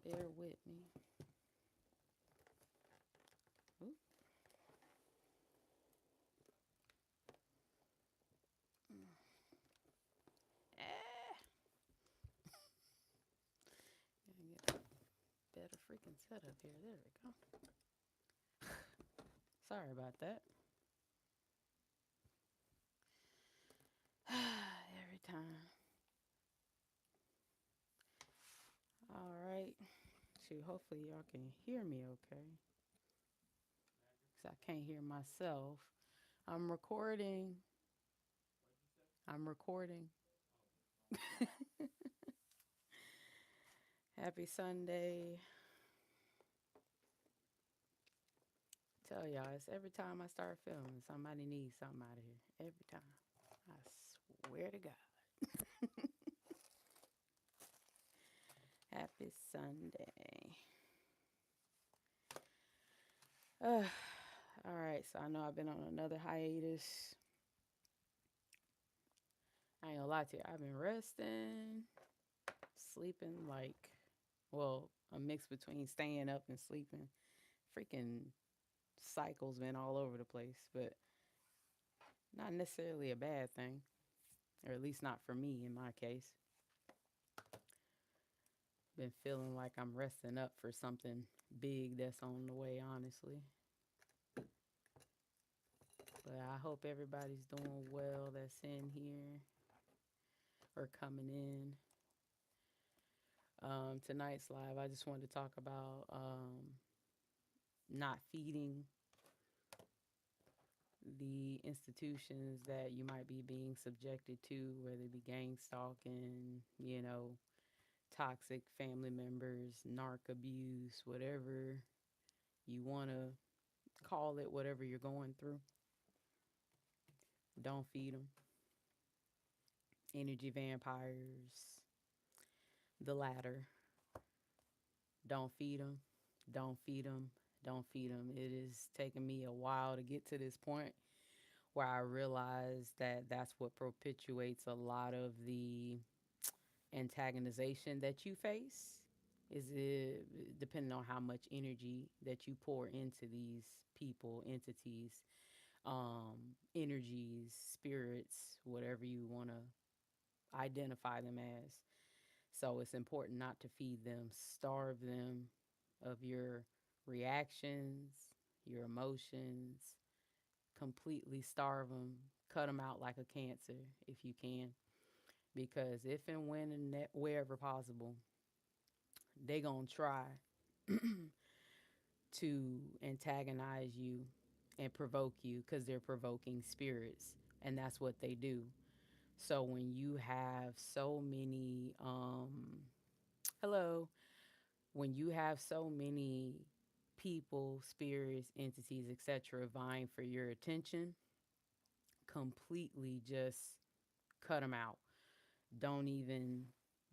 Bear with me. Ooh. Ah, gotta get a better freaking setup here. There we go. Sorry about that. Every time. All right. Shoot, hopefully y'all can hear me okay. Because I can't hear myself. I'm recording. I'm recording. Happy Sunday. Tell y'all, it's every time I start filming, somebody needs something out of here. Every time. I swear to God. Happy Sunday. Uh, all right, so I know I've been on another hiatus. I ain't gonna lie to you. I've been resting, sleeping well, a mix between staying up and sleeping. Freaking cycles been all over the place, but not necessarily a bad thing, or at least not for me in my case. Been feeling like I'm resting up for something big that's on the way, honestly. But I hope everybody's doing well that's in here or coming in. Tonight's live, I just wanted to talk about not feeding the institutions that you might be being subjected to, whether it be gang stalking, toxic family members, narc abuse, whatever you want to call it, whatever you're going through. Don't feed them. Energy vampires, the latter. Don't feed them. Don't feed them. Don't feed them. It has taken me a while to get to this point where I realize that that's what perpetuates a lot of the antagonization that you face. Is it depending on how much energy that you pour into these people, entities, energies, spirits, whatever you want to identify them as. So it's important not to feed them, starve them of your reactions, your emotions, completely starve them, cut them out like a cancer if you can. Because if and when and wherever possible, they going to try to antagonize you and provoke you because they're provoking spirits. And that's what they do. So when you have so many, hello, when you have so many people, spirits, entities, etc., vying for your attention, completely just cut them out. Don't even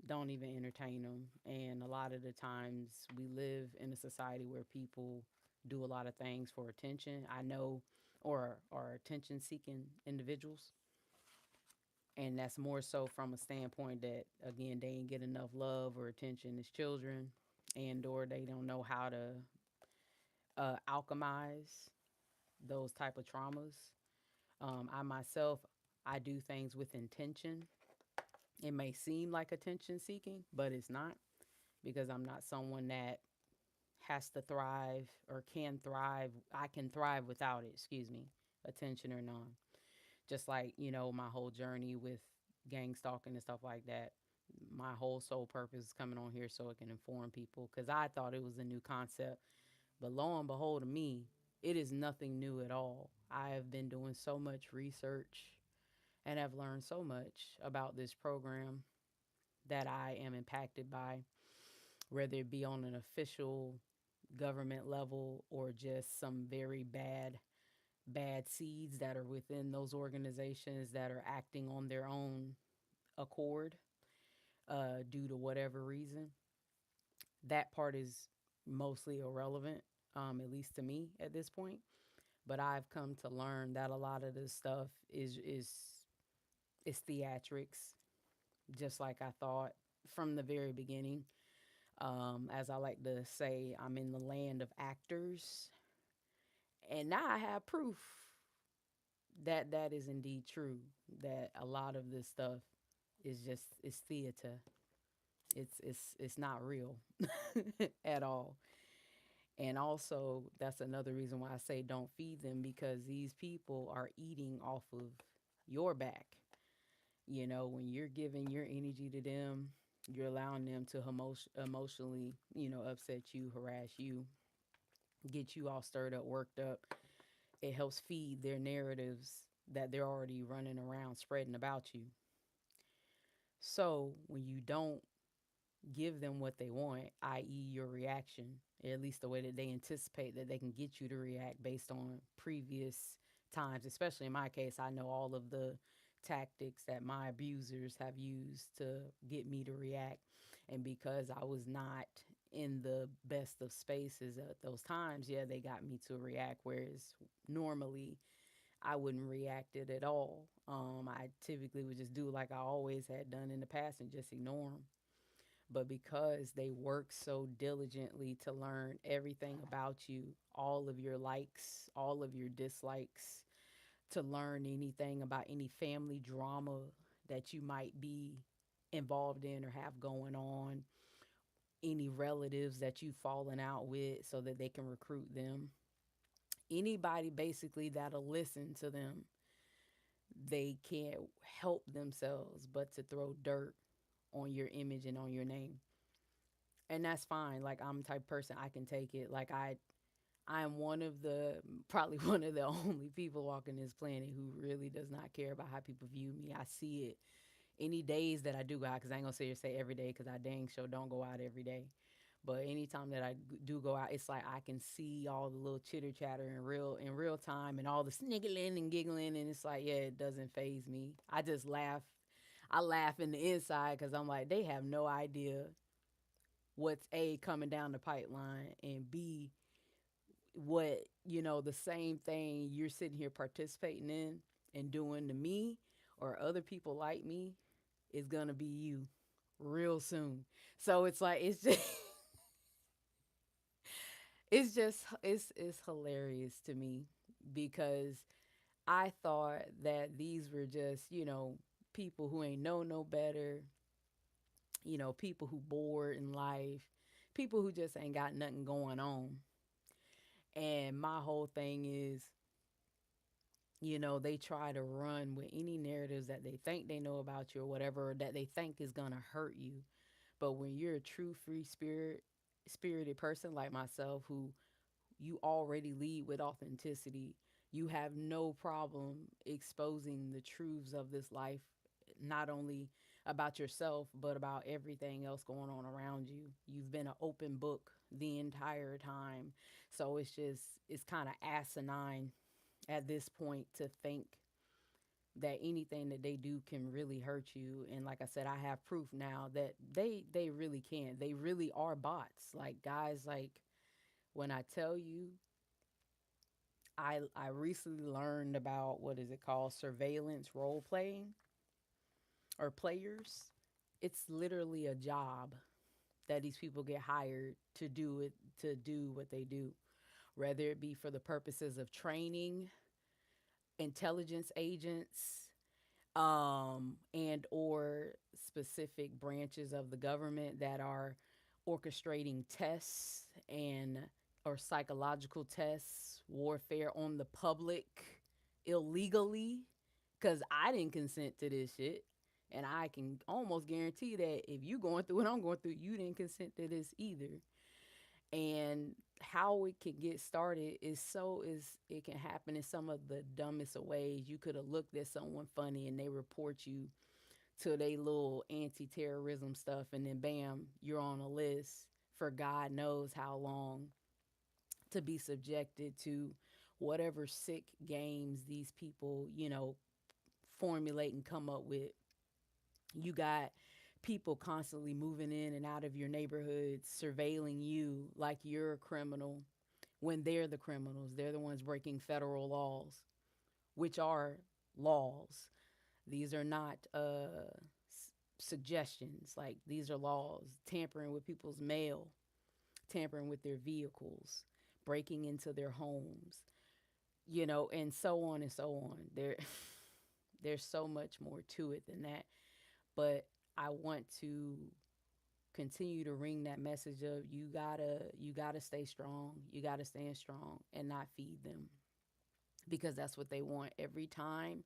don't even entertain them. And a lot of the times we live in a society where people do a lot of things for attention. I know, or are attention seeking individuals. And that's more so from a standpoint that again they ain't get enough love or attention as children, and or they don't know how to alchemize those type of traumas. I myself, I do things with intention. It may seem like attention seeking, but it's not, because I'm not someone that has to thrive or can thrive. I can thrive without it, excuse me, attention or none. Just like, my whole journey with gang stalking and stuff like that. My whole sole purpose is coming on here so it can inform people because I thought it was a new concept. But lo and behold, to me, it is nothing new at all. I have been doing so much research and have learned so much about this program that I am impacted by, whether it be on an official government level or just some very bad seeds that are within those organizations that are acting on their own accord due to whatever reason. That part is mostly irrelevant, at least to me at this point. But I've come to learn that a lot of this stuff is theatrics, just like I thought from the very beginning. As I like to say, I'm in the land of actors, and now I have proof that that is indeed true. That a lot of this stuff is just it's theater. It's not real at all. And also, that's another reason why I say don't feed them, because these people are eating off of your back. You know, when you're giving your energy to them, you're allowing them to emotionally, upset you, harass you, get you all stirred up, worked up. It helps feed their narratives that they're already running around spreading about you. So when you don't give them what they want, i.e., your reaction, at least the way that they anticipate that they can get you to react based on previous times. Especially in my case, I know all of the tactics that my abusers have used to get me to react. And because I was not in the best of spaces at those times, yeah, they got me to react. Whereas normally I wouldn't react it at all. I typically would just do like I always had done in the past and just ignore them. But because they work so diligently to learn everything about you, all of your likes, all of your dislikes, to learn anything about any family drama that you might be involved in or have going on, any relatives that you've fallen out with so that they can recruit them. Anybody basically that'll listen to them, they can't help themselves but to throw dirt on your image and on your name. And that's fine. Like, I'm the type of person, I can take it. Like, I'm one of the probably one of the only people walking this planet who really does not care about how people view me. I see it any days that I do go out, because I ain't gonna sit here and say every day, because I dang sure don't go out every day. But anytime that I do go out, it's like I can see all the little chitter chatter in real time, and all the sniggling and giggling, and it's like, yeah, it doesn't phase me. I just laugh. I laugh in the inside because I'm like, they have no idea what's A, coming down the pipeline, and B, what, the same thing you're sitting here participating in and doing to me or other people like me is gonna be you real soon. So it's like it's just it's hilarious to me, because I thought that these were just, people who ain't know no better, people who bored in life, people who just ain't got nothing going on. And my whole thing is, they try to run with any narratives that they think they know about you, or whatever that they think is gonna hurt you. But when you're a true free spirited person like myself, who you already lead with authenticity, you have no problem exposing the truths of this life, not only about yourself, but about everything else going on around you. You've been an open book the entire time. So it's kind of asinine at this point to think that anything that they do can really hurt you. And like I said, I have proof now that they really can. They really are bots. Like, guys, like, when I tell you, I recently learned about, what is it called, surveillance role playing or players. It's literally a job that these people get hired to do it, to do what they do, whether it be for the purposes of training intelligence agents, and or specific branches of the government that are orchestrating tests and or psychological tests, warfare on the public illegally, because I didn't consent to this shit. And I can almost guarantee that if you going through what I'm going through, you didn't consent to this either. And how it can get started is it can happen in some of the dumbest of ways. You could have looked at someone funny and they report you to their little anti-terrorism stuff, and then bam, you're on a list for God knows how long, to be subjected to whatever sick games these people, formulate and come up with. You got people constantly moving in and out of your neighborhood, surveilling you like you're a criminal when they're the criminals. They're the ones breaking federal laws, which are laws. These are not suggestions. Like these are laws: tampering with people's mail, tampering with their vehicles, breaking into their homes, and so on and so on. There's so much more to it than that. But I want to continue to ring that message of you gotta stay strong, you gotta stand strong and not feed them, because that's what they want. Every time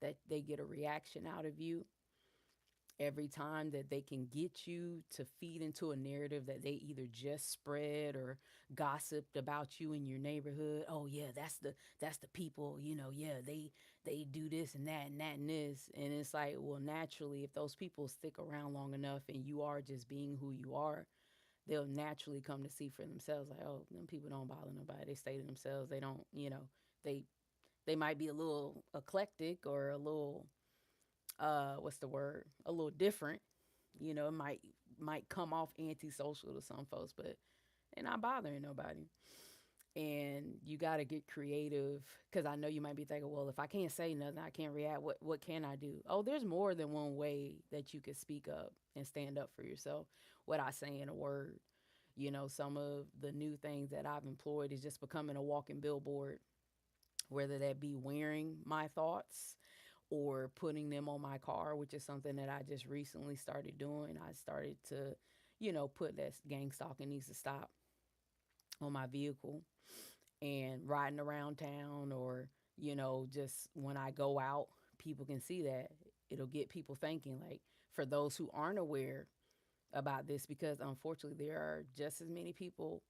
that they get a reaction out of you, every time that they can get you to feed into a narrative that they either just spread or gossiped about you in your neighborhood. Oh yeah, that's the people, yeah, they do this and that and that and this. And it's like, well, naturally, if those people stick around long enough and you are just being who you are, they'll naturally come to see for themselves, like, oh, them people don't bother nobody, they stay to themselves, they don't, they they might be a little eclectic or a little what's the word, a little different. It might come off antisocial to some folks, but they're not bothering nobody. And you got to get creative, because I know you might be thinking, well, if I can't say nothing, I can't react, what can I do? Oh, there's more than one way that you could speak up and stand up for yourself without saying a word. Some of the new things that I've employed is just becoming a walking billboard, whether that be wearing my thoughts or putting them on my car, which is something that I just recently started doing. I started to, put that gang stalking needs to stop on my vehicle, and riding around town, or, just when I go out, people can see that. It'll get people thinking, like, for those who aren't aware about this, because unfortunately there are just as many people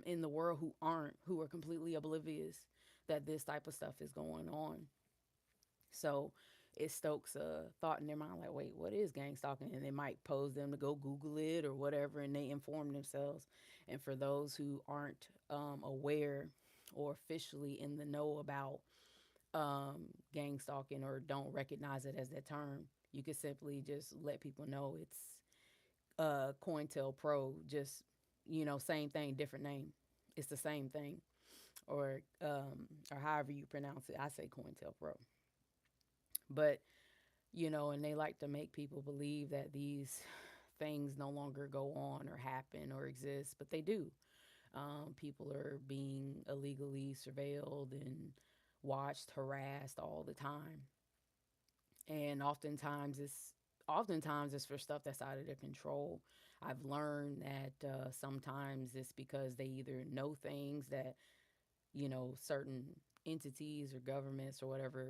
in the world who are completely oblivious that this type of stuff is going on. So it stokes a thought in their mind, like, wait, what is gang stalking? And it might pose them to go Google it or whatever, and they inform themselves. And for those who aren't aware or officially in the know about gang stalking, or don't recognize it as that term, you could simply just let people know it's COINTELPRO, just, same thing, different name. It's the same thing, or however you pronounce it. I say COINTELPRO. But and they like to make people believe that these things no longer go on or happen or exist, but they do. People are being illegally surveilled and watched, harassed all the time, and oftentimes it's for stuff that's out of their control. I've learned that sometimes it's because they either know things that certain entities or governments or whatever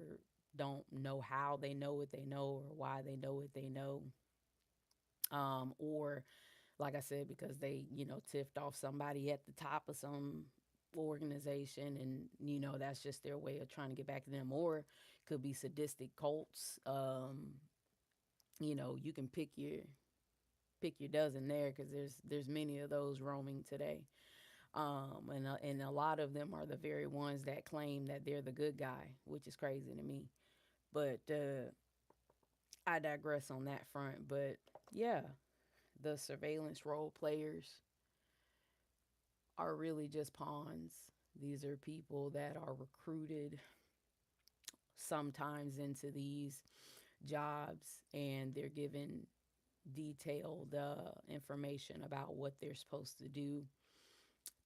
don't know how they know what they know, or why they know what they know. Or, like I said, because they, tipped off somebody at the top of some organization, and, that's just their way of trying to get back to them. Or could be sadistic cults. You can pick your dozen there, because there's many of those roaming today. And a lot of them are the very ones that claim that they're the good guy, which is crazy to me. But I digress on that front. But yeah, the surveillance role players are really just pawns. These are people that are recruited sometimes into these jobs, and they're given detailed information about what they're supposed to do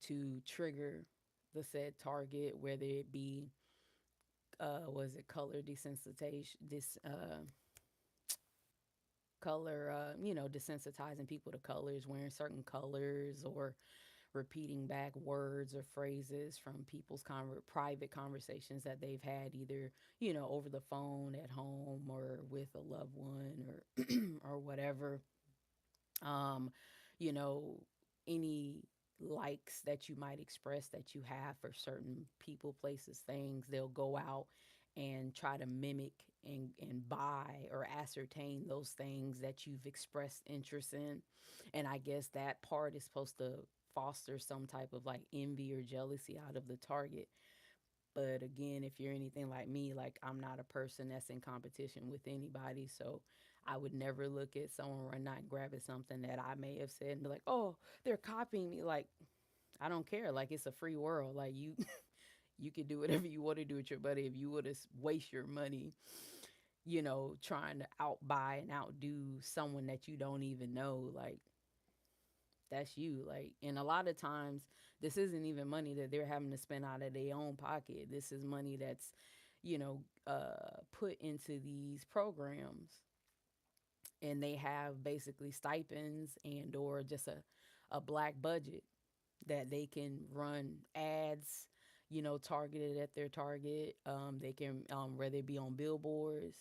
to trigger the said target, whether it be was it color desensitization, this color, desensitizing people to colors, wearing certain colors, or repeating back words or phrases from people's private conversations that they've had, either over the phone, at home, or with a loved one, or or whatever. um, you know, any likes that you might express that you have for certain people, places, things, they'll go out and try to mimic and buy or ascertain those things that you've expressed interest in. And I guess that part is supposed to foster some type of like envy or jealousy out of the target. But again, if you're anything like me, like, I'm not a person that's in competition with anybody. So I would never look at someone running out and grabbing something that I may have said and be like, oh, they're copying me. Like, I don't care. Like, it's a free world. Like, you you can do whatever you want to do with your money. If you want to waste your money, trying to outbuy and outdo someone that you don't even know. Like, that's you. Like, and a lot of times, this isn't even money that they're having to spend out of their own pocket. This is money that's, put into these programs, and they have basically stipends and or just a black budget that they can run ads, targeted at their target. They can, whether it be on billboards,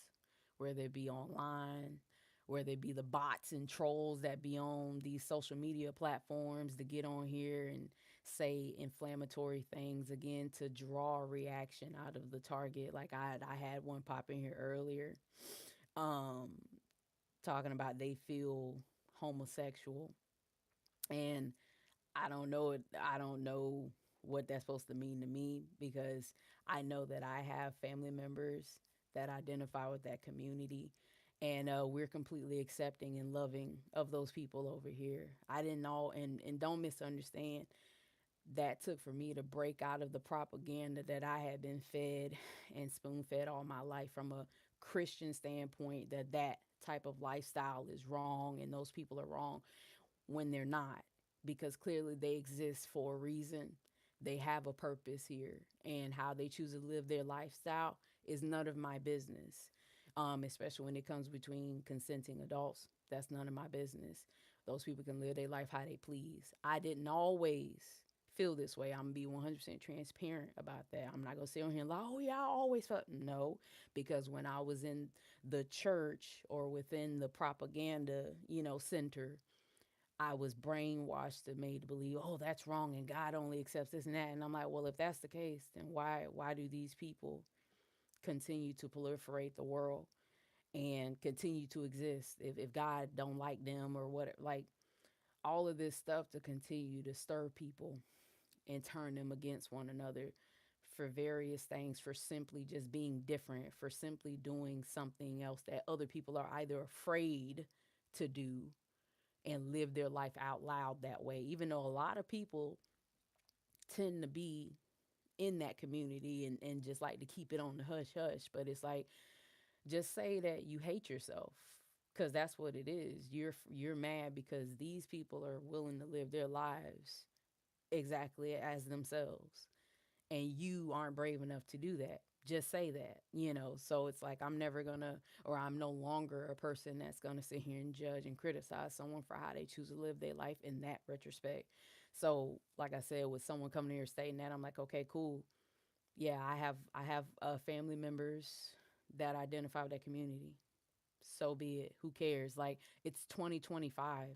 whether it be online, whether it be the bots and trolls that be on these social media platforms to get on here and say inflammatory things again to draw a reaction out of the target. Like I had one pop in here earlier, um, talking about they feel homosexual, and I don't know what that's supposed to mean to me, because I know that I have family members that identify with that community, and we're completely accepting and loving of those people over here. I didn't know, and don't misunderstand, that took for me to break out of the propaganda that I had been fed and spoon fed all my life from a Christian standpoint, that that type of lifestyle is wrong and those people are wrong, when they're not, because clearly they exist for a reason. They have a purpose here, and how they choose to live their lifestyle is none of my business. Especially when it comes between consenting adults, that's none of my business. Those people can live their life how they please. I didn't always feel this way. I'm gonna be 100% transparent about that. I'm not gonna sit on here and like, oh yeah, I always felt no, because when I was in the church or within the propaganda, center, I was brainwashed and made to believe, oh, that's wrong, and God only accepts this and that. And I'm like, well, if that's the case, then why do these people continue to proliferate the world and continue to exist if God don't like them or what? Like, all of this stuff to continue to stir people and turn them against one another for various things, for simply just being different, for simply doing something else that other people are either afraid to do and live their life out loud that way, even though a lot of people tend to be in that community and just like to keep it on the hush hush. But it's like, just say that you hate yourself, because that's what it is. You're mad because these people are willing to live their lives exactly as themselves, and you aren't brave enough to do that. Just say that. So it's like, I'm never gonna, or I'm no longer a person that's gonna sit here and judge and criticize someone for how they choose to live their life in that retrospect. So, like I said, with someone coming here stating that, I'm like, okay, cool. Yeah, I have family members that identify with that community. So be it. Who cares? Like, it's 2025.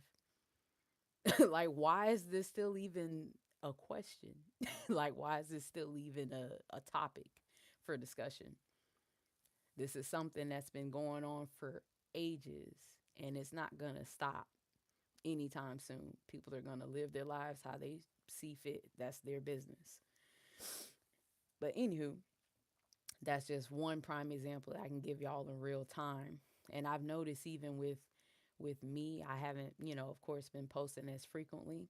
Like, why is this still even a question? Like, why is this still even a topic for discussion? This is something that's been going on for ages, and it's not going to stop anytime soon. People are going to live their lives how they see fit. That's their business. But, anywho, that's just one prime example that I can give y'all in real time. And I've noticed, even with me, I haven't, of course, been posting as frequently,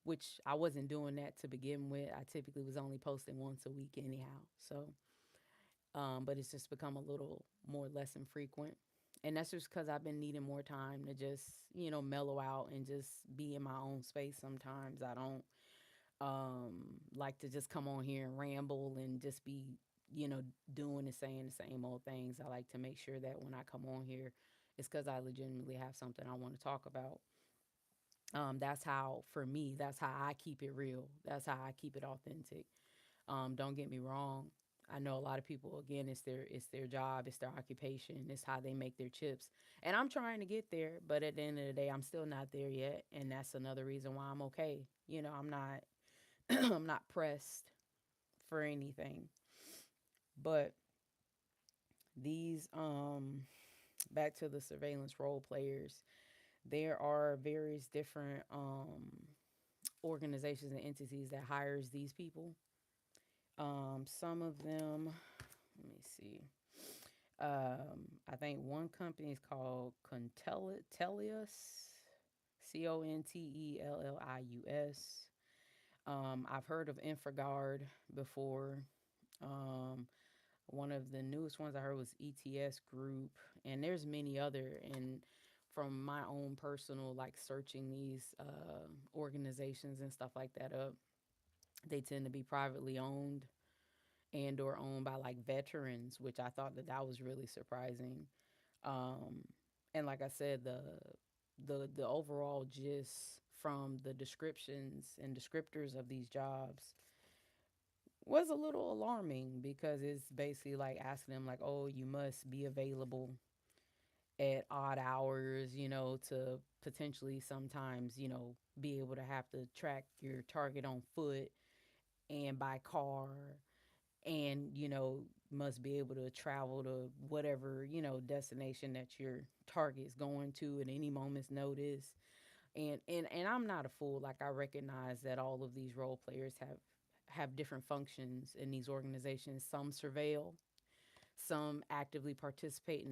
which I wasn't doing that to begin with. I typically was only posting once a week anyhow. So, but it's just become a little more less and frequent. And that's just because I've been needing more time to just, mellow out and just be in my own space. Sometimes I don't um, like to just come on here and ramble and just be, doing and saying the same old things. I like to make sure that when I come on here, it's because I legitimately have something I want to talk about. That's how, for me, that's how I keep it real. That's how I keep it authentic. Don't get me wrong. I know a lot of people, again, it's their job, it's their occupation, it's how they make their chips. And I'm trying to get there, but at the end of the day, I'm still not there yet. And that's another reason why I'm okay. I'm not I'm not pressed for anything. But these back to the surveillance role players, there are various different organizations and entities that hires these people. Some of them, let me see. I think one company is called Contelius, Contellius. I've heard of Infragard before. Um, One of the newest ones I heard was ETS Group, and there's many other. And from my own personal like searching these organizations and stuff like that up, they tend to be privately owned and or owned by like veterans, which I thought that that was really surprising. Um, and like I said, the overall gist from the descriptions and descriptors of these jobs was a little alarming because it's basically like asking them like, oh, you must be available at odd hours, to potentially sometimes, be able to have to track your target on foot and by car, and must be able to travel to whatever destination that your target is going to at any moment's notice. And I'm not a fool. Like, I recognize that all of these role players have different functions in these organizations. Some surveil, some actively participate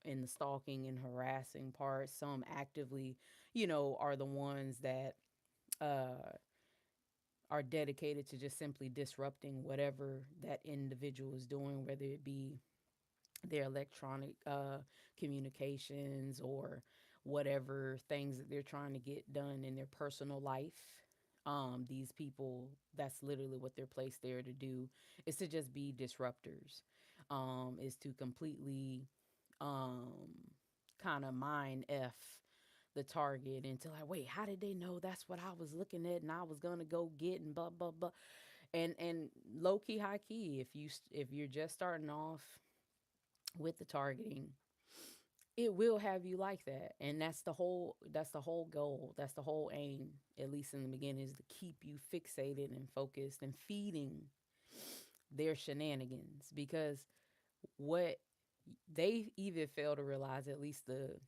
in the stalking and harassing part, some actively are the ones that uh are dedicated to just simply disrupting whatever that individual is doing, whether it be their electronic communications or whatever things that they're trying to get done in their personal life. These people, that's literally what they're placed there to do, is to just be disruptors, is to completely um, kind of mind F the target into like, wait, how did they know that's what I was looking at and I was gonna go get and blah blah blah. And low key, high key, if you're just starting off with the targeting, it will have you like that. And that's the whole goal, that's the whole aim, at least in the beginning, is to keep you fixated and focused and feeding their shenanigans. Because what they even fail to realize, at least the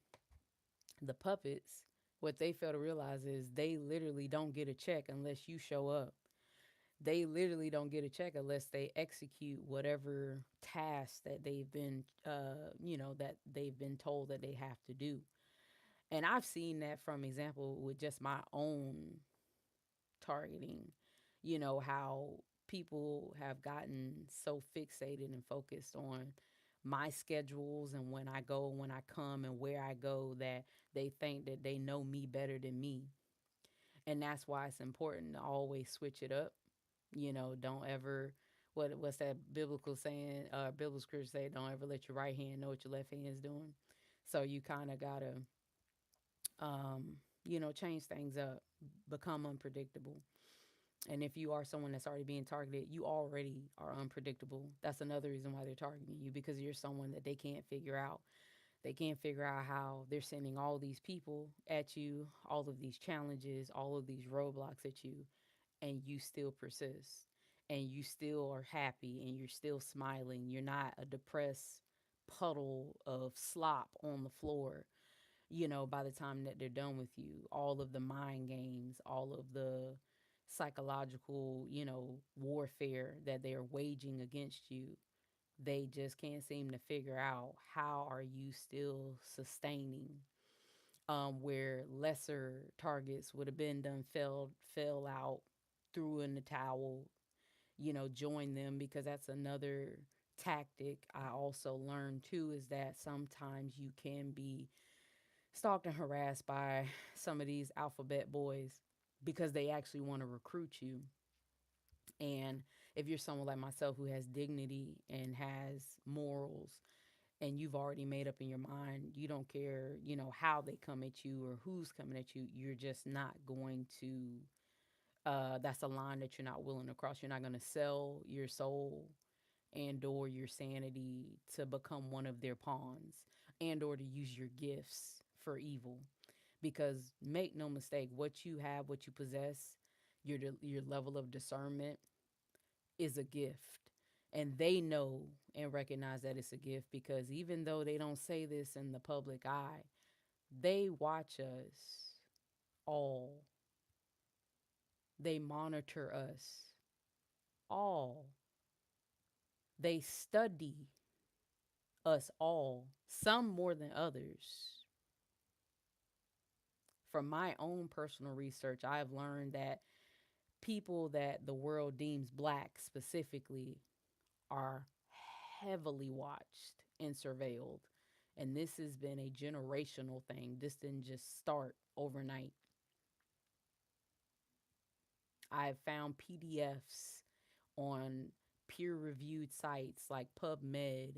puppets, what they fail to realize is they literally don't get a check unless you show up. They literally don't get a check unless they execute whatever task that they've been told that they have to do. And I've seen that from example with just my own targeting. How people have gotten so fixated and focused on my schedules and when I go, when I come, and where I go, that they think that they know me better than me. And that's why it's important to always switch it up. Don't ever, what's that biblical saying? Biblical scripture say, don't ever let your right hand know what your left hand is doing. So you kind of gotta, change things up, become unpredictable. And if you are someone that's already being targeted, you already are unpredictable. That's another reason why they're targeting you, because you're someone that they can't figure out. They can't figure out how they're sending all these people at you, all of these challenges, all of these roadblocks at you, and you still persist, and you still are happy, and you're still smiling. You're not a depressed puddle of slop on the floor, by the time that they're done with you. All of the mind games, all of the psychological, warfare that they're waging against you, they just can't seem to figure out how are you still sustaining, where lesser targets would have been done, fell out, threw in the towel, join them. Because that's another tactic I also learned too, is that sometimes you can be stalked and harassed by some of these alphabet boys because they actually want to recruit you. And if you're someone like myself who has dignity and has morals, and you've already made up in your mind, you don't care, how they come at you or who's coming at you, you're just not going to, that's a line that you're not willing to cross. You're not going to sell your soul and or your sanity to become one of their pawns, and or to use your gifts for evil. Because make no mistake, what you have, what you possess, your level of discernment is a gift. And they know and recognize that it's a gift, because even though they don't say this in the public eye, they watch us all. They monitor us all. They study us all, some more than others. From my own personal research, I've learned that people that the world deems black specifically are heavily watched and surveilled. And this has been a generational thing. This didn't just start overnight. I've found PDFs on peer reviewed sites like PubMed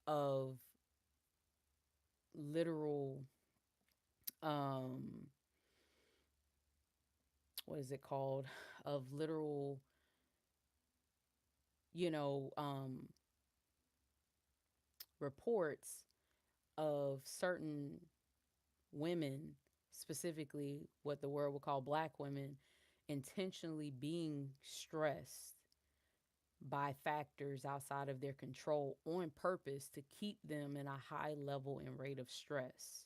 of literal, um, what is it called? Of literal, you know, reports of certain women, specifically what the world would call black women, intentionally being stressed by factors outside of their control on purpose to keep them in a high level and rate of stress.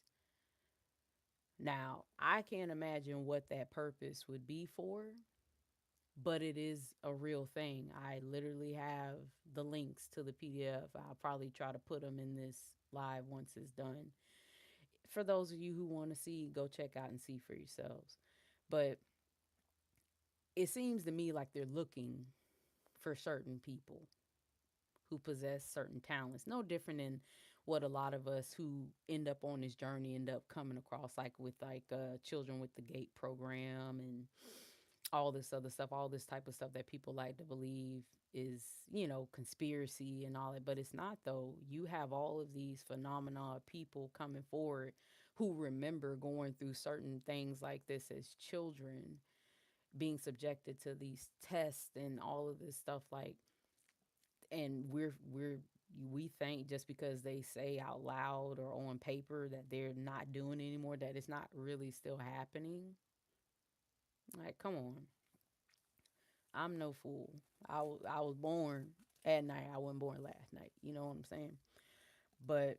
Now, I can't imagine what that purpose would be for, but it is a real thing. I literally have the links to the PDF. I'll probably try to put them in this live once it's done. For those of you who want to see, go check out and see for yourselves. But it seems to me like they're looking for certain people who possess certain talents. No different than what a lot of us who end up on this journey end up coming across, like with children with the gate program and all this other stuff, all this type of stuff that people like to believe is, conspiracy and all that. But it's not, though. You have all of these phenomena of people coming forward who remember going through certain things like this as children, being subjected to these tests and all of this stuff, like, and we think just because they say out loud or on paper that they're not doing it anymore, that it's not really still happening. Like, come on. I'm no fool. I was born at night. I wasn't born last night. You know what I'm saying? But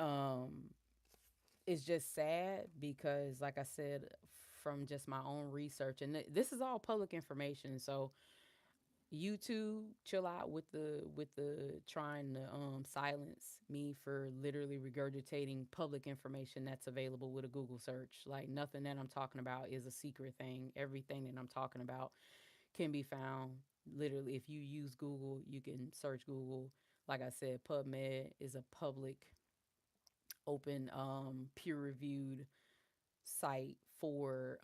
um it's just sad because, like I said, from just my own research, and this is all public information, so YouTube, chill out with the trying to silence me for literally regurgitating public information that's available with a Google search. Like, nothing that I'm talking about is a secret thing. Everything that I'm talking about can be found literally. If you use Google, you can search Google. Like I said, PubMed is a public, open, peer-reviewed site for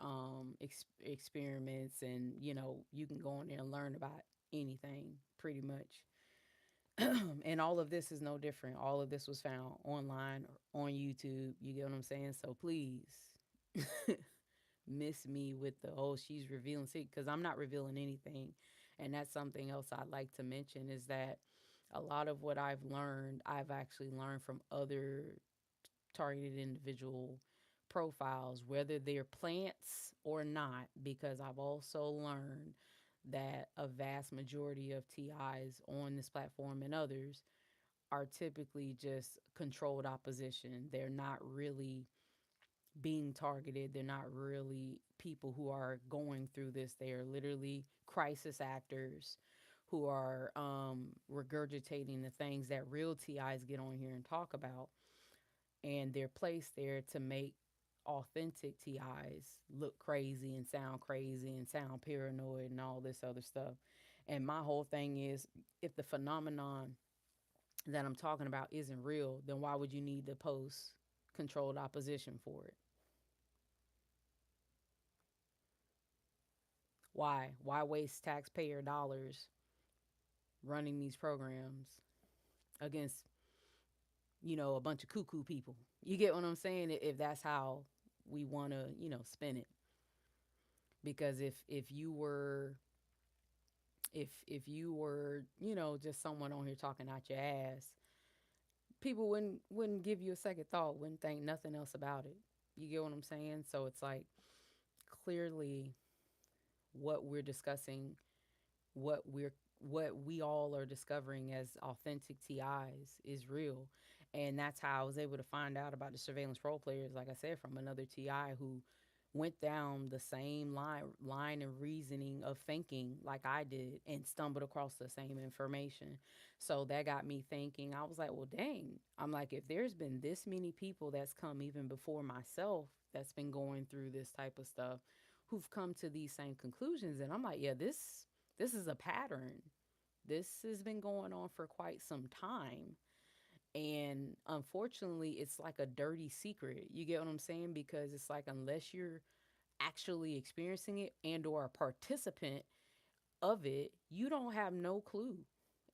experiments, and you can go in there and learn about anything pretty much. And all of this is no different. All of this was found online or on YouTube. You get what I'm saying? So please, miss me with the, oh, she's revealing secrets, because I'm not revealing anything. And that's something else I'd like to mention, is that a lot of what I've learned, I've actually learned from other targeted individual profiles, whether they're plants or not, because I've also learned that a vast majority of TIs on this platform and others are typically just controlled opposition. They're not really being targeted. They're not really people who are going through this. They are literally crisis actors who are regurgitating the things that real TIs get on here and talk about. And they're placed there to make authentic TIs look crazy and sound paranoid and all this other stuff. And my whole thing is, if the phenomenon that I'm talking about isn't real, then why would you need to post controlled opposition for it? Why? Why waste taxpayer dollars running these programs against, a bunch of cuckoo people? You get what I'm saying? If that's how we want to, spin it. Because if you were, just someone on here talking out your ass, people wouldn't give you a second thought, wouldn't think nothing else about it. You get what I'm saying? So it's like, clearly, what we're discussing, what we all are discovering as authentic TIs is real. And that's how I was able to find out about the surveillance role players, like I said, from another TI who went down the same line of reasoning of thinking like I did, and stumbled across the same information. So that got me thinking. I was like, well, dang. I'm like, if there's been this many people that's come even before myself that's been going through this type of stuff, who've come to these same conclusions, and I'm like, yeah, this is a pattern. This has been going on for quite some time. And unfortunately, it's like a dirty secret. You get what I'm saying? Because it's like unless you're actually experiencing it and or a participant of it, you don't have no clue.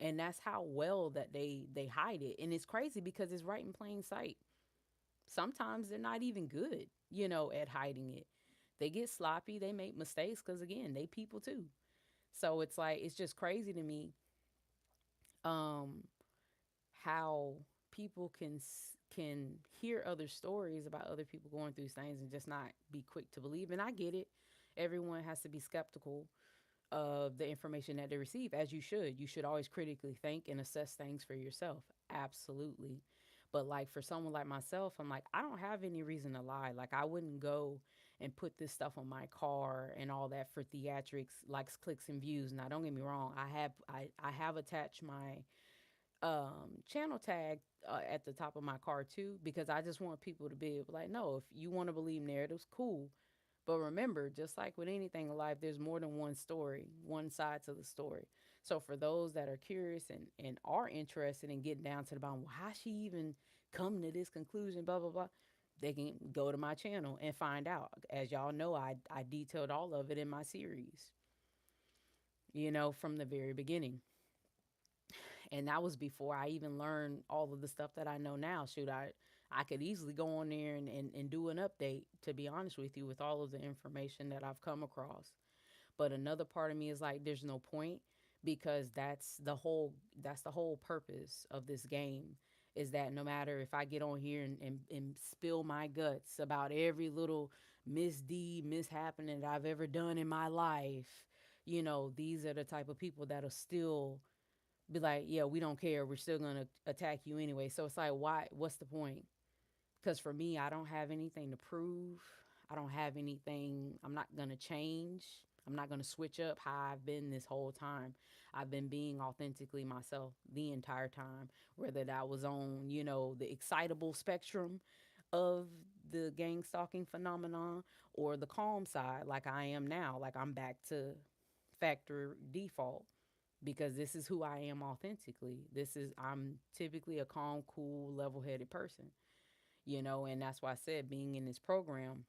And that's how well that they hide it. And it's crazy because it's right in plain sight. Sometimes they're not even good, at hiding it. They get sloppy, they make mistakes because again, they people too. So it's like it's just crazy to me um how people can hear other stories about other people going through things and just not be quick to believe. And I get it. Everyone has to be skeptical of the information that they receive, as you should. You should always critically think and assess things for yourself. Absolutely. But like for someone like myself, I'm like, I don't have any reason to lie. Like I wouldn't go and put this stuff on my car and all that for theatrics, likes, clicks, and views. Now don't get me wrong. I have attached my channel tag at the top of my car too, because I just want people to be able, like, no, if you want to believe narratives, cool. But remember, just like with anything in life, there's more than one story, one side to the story. So for those that are curious and are interested in getting down to the bottom, well, how she even come to this conclusion, blah, blah, blah, they can go to my channel and find out. As y'all know, I detailed all of it in my series, from the very beginning. And that was before I even learned all of the stuff that I know now. Shoot, I could easily go on there and do an update, to be honest with you, with all of the information that I've come across. But another part of me is like, there's no point, because that's the whole purpose of this game, is that no matter if I get on here and spill my guts about every little misdeed, mishappening that I've ever done in my life, these are the type of people that'll still be like, yeah, we don't care. We're still going to attack you anyway. So it's like, why? What's the point? Because for me, I don't have anything to prove. I don't have anything. I'm not going to change. I'm not going to switch up how I've been this whole time. I've been being authentically myself the entire time, whether that was on, the excitable spectrum of the gang stalking phenomenon or the calm side, like I am now. Like I'm back to factor default, because this is who I am authentically. I'm typically a calm, cool, level headed person, and that's why I said being in this program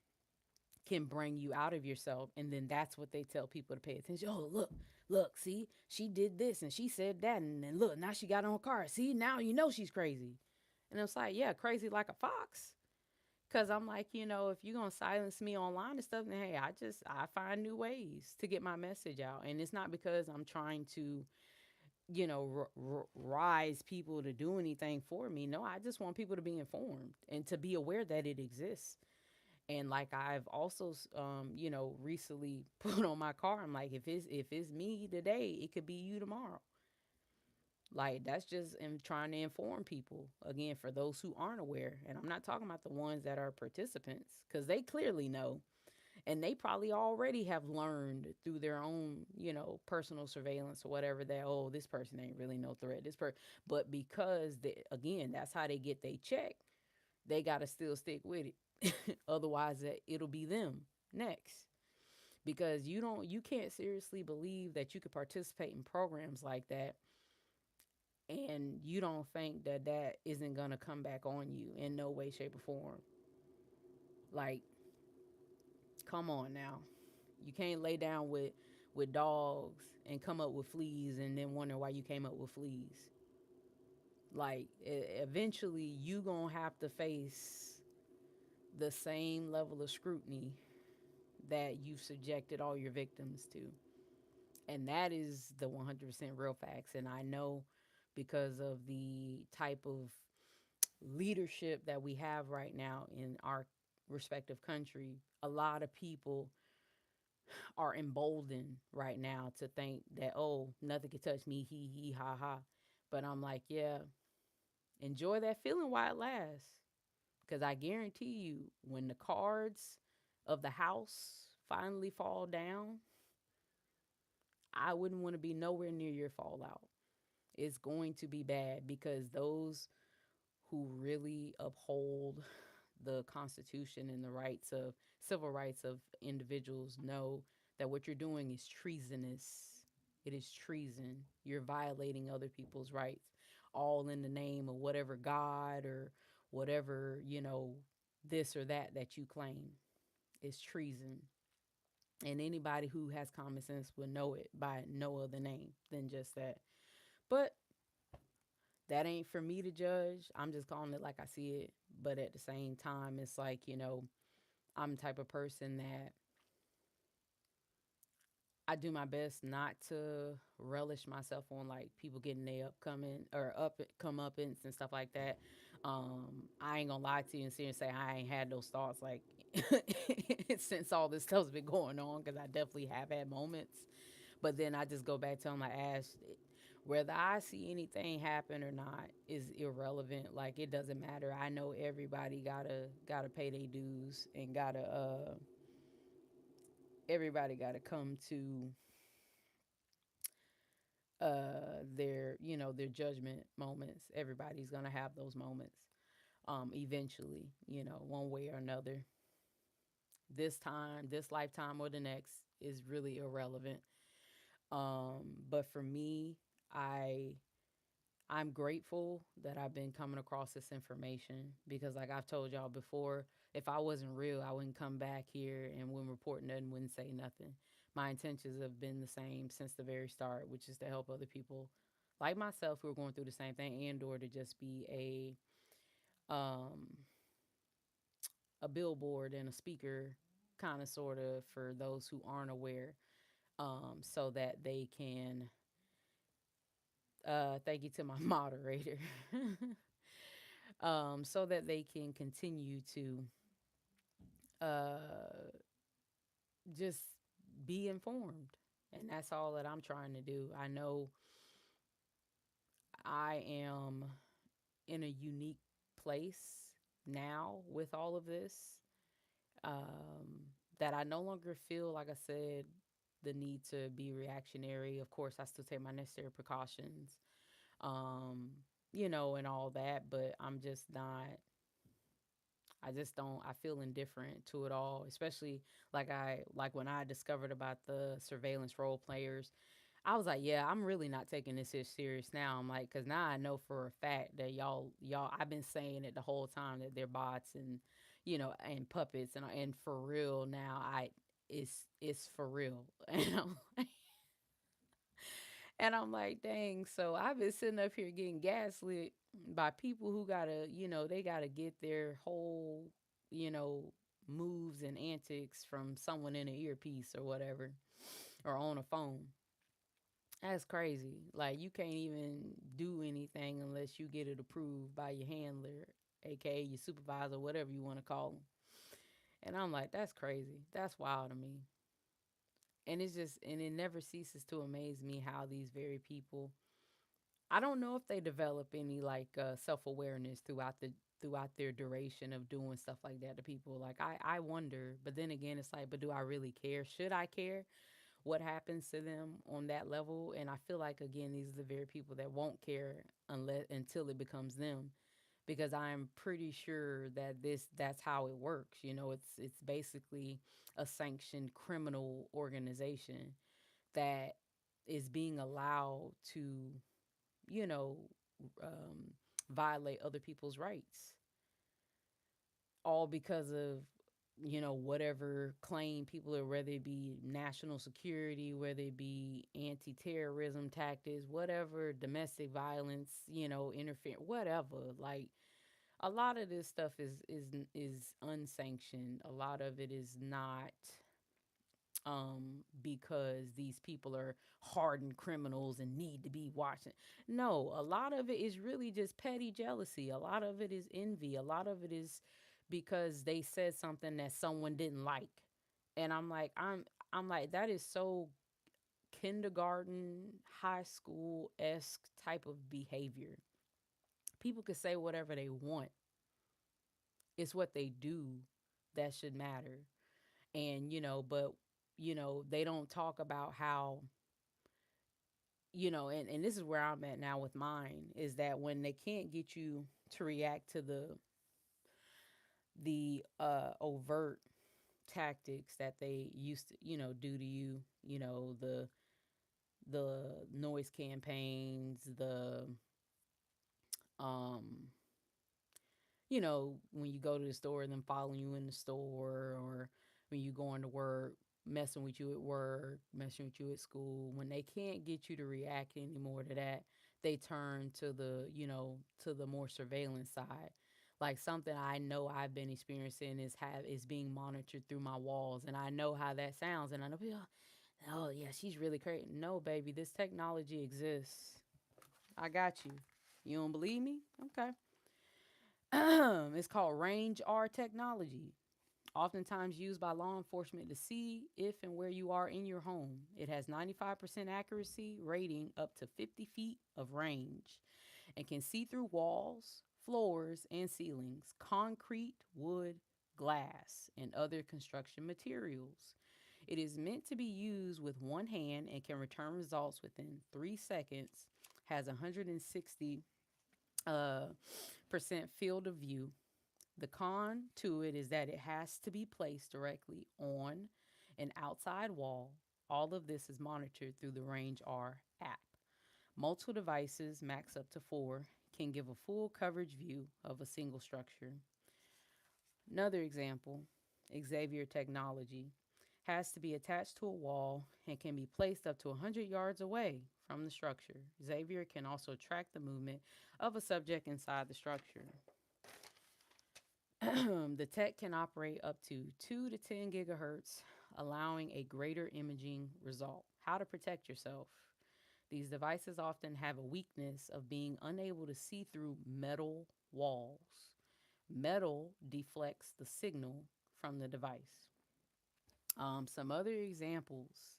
can bring you out of yourself. And then that's what they tell people to pay attention. Oh, look, see, she did this and she said that. And then look, now she got on her car. See, now she's crazy. And it's like, yeah, crazy like a fox. Cause I'm like, if you're gonna silence me online and stuff, then hey, I find new ways to get my message out. And it's not because I'm trying to rise people to do anything for me. No, I just want people to be informed and to be aware that it exists. And like I've also, recently put on my car, I'm like, if it's me today, it could be you tomorrow. Like that's just trying to inform people again, for those who aren't aware. And I'm not talking about the ones that are participants, because they clearly know, and they probably already have learned through their own personal surveillance or whatever, that oh, this person ain't really no threat, but because again, that's how they get they check, they got to still stick with it. Otherwise it'll be them next, because you can't seriously believe that you could participate in programs like that, and you don't think that that isn't going to come back on you in no way, shape, or form. Like, come on now. You can't lay down with dogs and come up with fleas and then wonder why you came up with fleas. Like eventually you going to have to face the same level of scrutiny that you've subjected all your victims to. And that is the 100% real facts. And I know, because of the type of leadership that we have right now in our respective country, a lot of people are emboldened right now to think that, oh, nothing can touch me, he ha ha. But I'm like, yeah, enjoy that feeling while it lasts, because I guarantee you, when the cards of the house finally fall down, I wouldn't want to be nowhere near your fallout. It's going to be bad, because those who really uphold the Constitution and the rights of civil rights of individuals know that what you're doing is treasonous. It is treason. You're violating other people's rights, all in the name of whatever God or whatever, this or that you claim. It's treason. And anybody who has common sense would know it by no other name than just that. But that ain't for me to judge. I'm just calling it like I see it. But at the same time, it's like, I'm the type of person that I do my best not to relish myself on like people getting their upcoming or up come up and stuff like that. I ain't gonna lie to you and sit and say I ain't had those thoughts like since all this stuff's been going on, because I definitely have had moments. But then I just go back to them like, Ash, whether I see anything happen or not is irrelevant. Like it doesn't matter. I know everybody gotta pay their dues and gotta everybody gotta come to their judgment moments. Everybody's gonna have those moments eventually, one way or another. This time, this lifetime or the next is really irrelevant. But for me, I I'm grateful that I've been coming across this information, because like I've told y'all before, if I wasn't real, I wouldn't come back here and when reporting nothing wouldn't say nothing. My intentions have been the same since the very start, which is to help other people like myself who are going through the same thing, and or to just be a billboard and a speaker, kind of sort of, for those who aren't aware, so that they can thank you to my moderator. So that they can continue to uh, just be informed. And that's all that I'm trying to do. I know I am in a unique place now with all of this, that I no longer feel, like I said, the need to be reactionary. Of course, I still take my necessary precautions, um, and all that, but I'm just not. I just don't. I feel indifferent to it all, especially like when I discovered about the surveillance role players. I was like, yeah, I'm really not taking this as serious now. I'm like, because now I know for a fact that y'all. I've been saying it the whole time that they're bots and, and puppets, and for real now. It's for real, and I'm like, dang. So I've been sitting up here getting gaslit by people who gotta, they gotta get their whole, you know, moves and antics from someone in an earpiece or whatever, or on a phone. That's crazy. Like you can't even do anything unless you get it approved by your handler, aka your supervisor, whatever you want to call them. And I'm like, that's crazy. That's wild to me. And it never ceases to amaze me how these very people, I don't know if they develop any like self awareness throughout their duration of doing stuff like that to people. Like I wonder, but then again, it's like, but do I really care? Should I care what happens to them on that level? And I feel like again, these are the very people that won't care unless until it becomes them, because I'm pretty sure that that's how it works. It's basically a sanctioned criminal organization that is being allowed to, you know, um, violate other people's rights, all because of, whatever claim people are, whether it be national security, whether it be anti-terrorism tactics, whatever, domestic violence, interfere, whatever. Like a lot of this stuff is unsanctioned. A lot of it is not, because these people are hardened criminals and need to be watching. No, a lot of it is really just petty jealousy. A lot of it is envy. A lot of it is because they said something that someone didn't like. And I'm like, that is so kindergarten, high school esque type of behavior. People can say whatever they want. It's what they do that should matter. And, but they don't talk about how, and this is where I'm at now with mine, is that when they can't get you to react to the overt tactics that they used to, do to you, the the noise campaigns, the um when you go to the store, them following you in the store, or when you going to work, messing with you at work, messing with you at school. When they can't get you to react anymore to that, they turn to the more surveillance side. Like something I know I've been experiencing is being monitored through my walls, and I know how that sounds, and I know people, oh yeah, she's really crazy. No, baby, this technology exists. I got you. You don't believe me? Okay. It's called range R technology, oftentimes used by law enforcement to see if and where you are in your home. It has 95% accuracy rating up to 50 feet of range and can see through walls, floors, and ceilings, concrete, wood, glass, and other construction materials. It is meant to be used with one hand and can return results within 3 seconds. Has 160 uh, percent field of view. The con to it is that it has to be placed directly on an outside wall. All of this is monitored through the Range R app. Multiple devices, max up to 4, can give a full coverage view of a single structure. Another example, Xavier technology has to be attached to a wall and can be placed up to 100 yards away from the structure. Xavier can also track the movement of a subject inside the structure. The tech can operate up to 2 to 10 gigahertz, allowing a greater imaging result. How to protect yourself. These devices often have a weakness of being unable to see through metal walls. Metal deflects the signal from the device. Some other examples: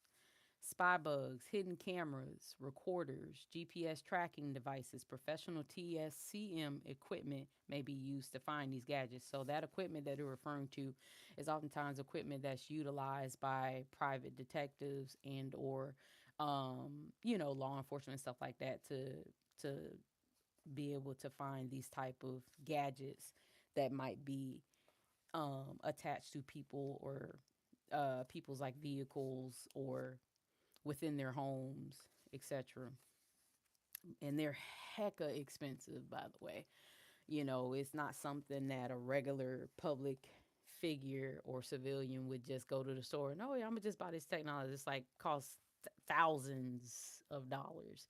spy bugs, hidden cameras, recorders, GPS tracking devices, professional TSCM equipment may be used to find these gadgets. So that equipment that they're referring to is oftentimes equipment that's utilized by private detectives and or law enforcement and stuff like that to be able to find these type of gadgets that might be attached to people or people's like vehicles or within their homes, etc. And they're hecka expensive, by the way. It's not something that a regular public figure or civilian would just go to the store and, oh yeah, I'm gonna just buy this technology. It's like costs thousands of dollars.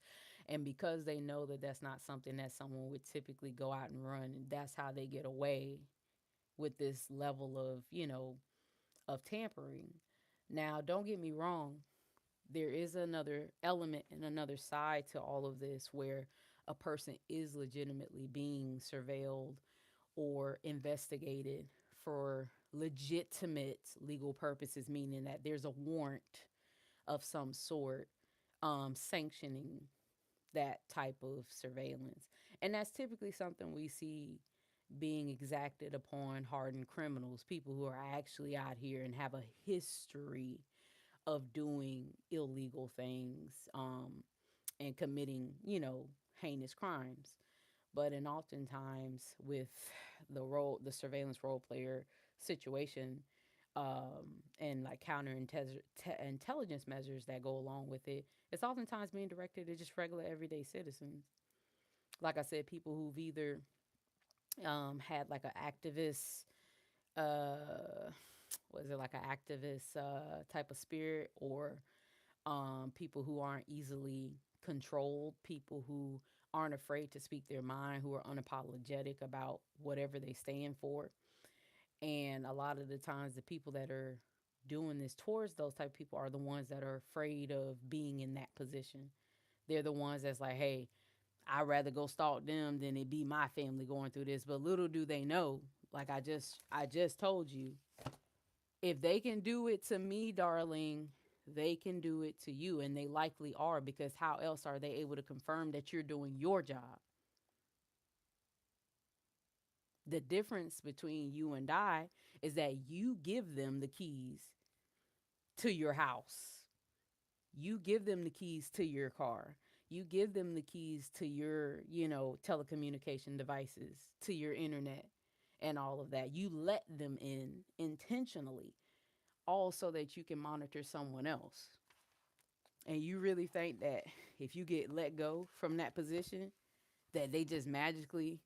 And because they know that that's not something that someone would typically go out and run, that's how they get away with this level of tampering. Now, don't get me wrong, there is another element and another side to all of this where a person is legitimately being surveilled or investigated for legitimate legal purposes, meaning that there's a warrant of some sort sanctioning that type of surveillance. And that's typically something we see being exacted upon hardened criminals, people who are actually out here and have a history of doing illegal things and committing, heinous crimes. But and oftentimes with the surveillance role player situation, and like intelligence measures that go along with it, it's oftentimes being directed at just regular everyday citizens. Like I said, people who've either had like an activist, uh, was it like an activist type of spirit, or people who aren't easily controlled, people who aren't afraid to speak their mind, who are unapologetic about whatever they stand for. And a lot of the times, the people that are doing this towards those type of people are the ones that are afraid of being in that position. They're the ones that's like, hey, I'd rather go stalk them than it be my family going through this. But little do they know, like I just told you, if they can do it to me, darling, they can do it to you. And they likely are, because how else are they able to confirm that you're doing your job? The difference between you and I is that you give them the keys to your house. You give them the keys to your car. You give them the keys to your, telecommunication devices, to your internet and all of that. You let them in intentionally, all so that you can monitor someone else. And you really think that if you get let go from that position, that they just magically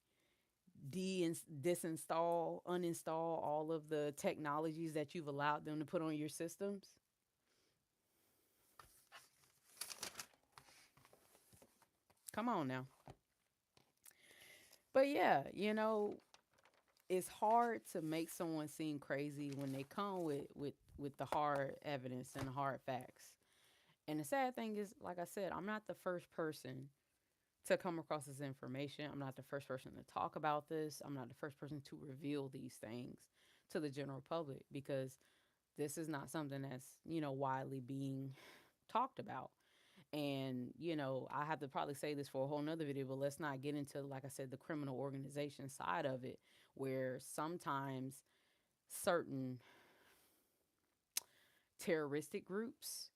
disinstall, uninstall all of the technologies that you've allowed them to put on your systems? Come on now. But yeah, it's hard to make someone seem crazy when they come with the hard evidence and the hard facts. And the sad thing is, like I said, I'm not the first person to come across this information. I'm not the first person to talk about this. I'm not the first person to reveal these things to the general public, because this is not something that's, widely being talked about. And, I have to probably say this for a whole nother video, but let's not get into, like I said, the criminal organization side of it, where sometimes certain terroristic groups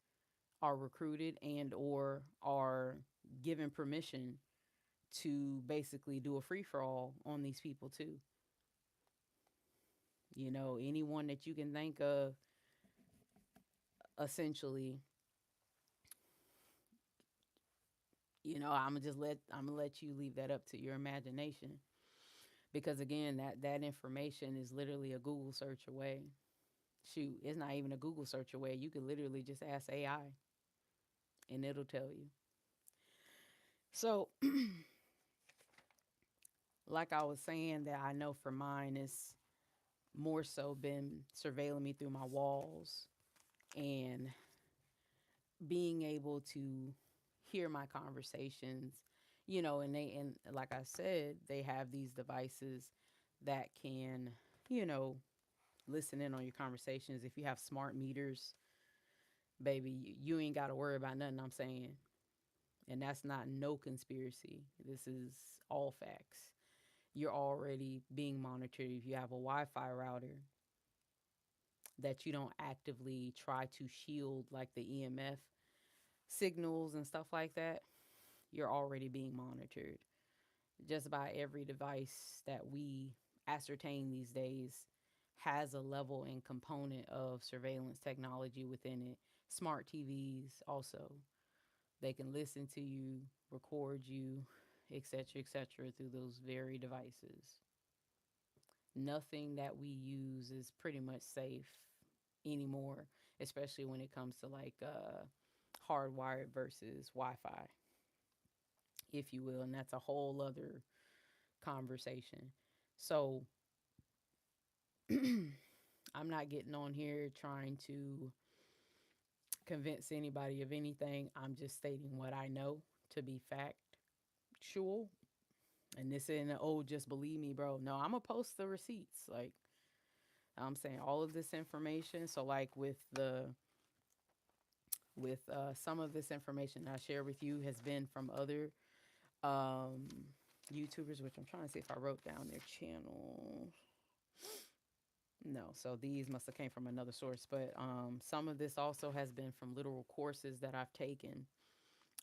are recruited and or are given permission to basically do a free for all on these people too. Anyone that you can think of, essentially, I'm gonna let you leave that up to your imagination, because again, that information is literally a Google search away. Shoot, it's not even a Google search away. You could literally just ask AI and it'll tell you. So, like I was saying, that I know for mine, it's more so been surveilling me through my walls and being able to hear my conversations, and like I said, they have these devices that can, you know, listen in on your conversations. If you have smart meters, baby, you ain't got to worry about nothing I'm saying. And that's not no conspiracy. This is all facts. You're already being monitored. If you have a Wi-Fi router that you don't actively try to shield, like the EMF signals and stuff like that, you're already being monitored. Just about every device that we ascertain these days has a level and component of surveillance technology within it. Smart TVs also. They can listen to you, record you, etc., through those very devices. Nothing that we use is pretty much safe anymore, especially when it comes to like hardwired versus Wi-Fi, if you will, and that's a whole other conversation. So I'm not getting on here trying to convince anybody of anything. I'm just stating what I know to be factual. And this isn't, oh, just believe me, bro. No, I'm going to post the receipts. Like, I'm saying all of this information. So, like, with some of this information I share with you has been from other um, YouTubers, which I'm trying to see if I wrote down their channel. No, so these must have came from another source, but some of this also has been from literal courses that I've taken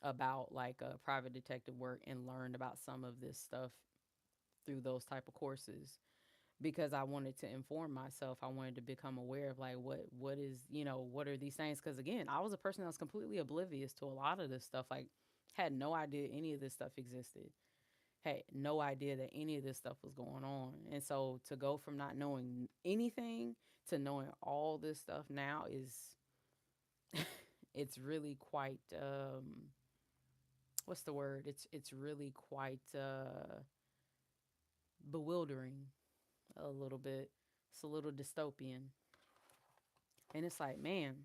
about like private detective work, and learned about some of this stuff through those type of courses, because I wanted to inform myself. I wanted to become aware of like what is, what are these things, because again, I was a person that was completely oblivious to a lot of this stuff. Like, had no idea any of this stuff existed, had no idea that any of this stuff was going on. And so to go from not knowing anything to knowing all this stuff now is it's really quite what's the word? It's really quite bewildering a little bit. It's a little dystopian. And it's like, man,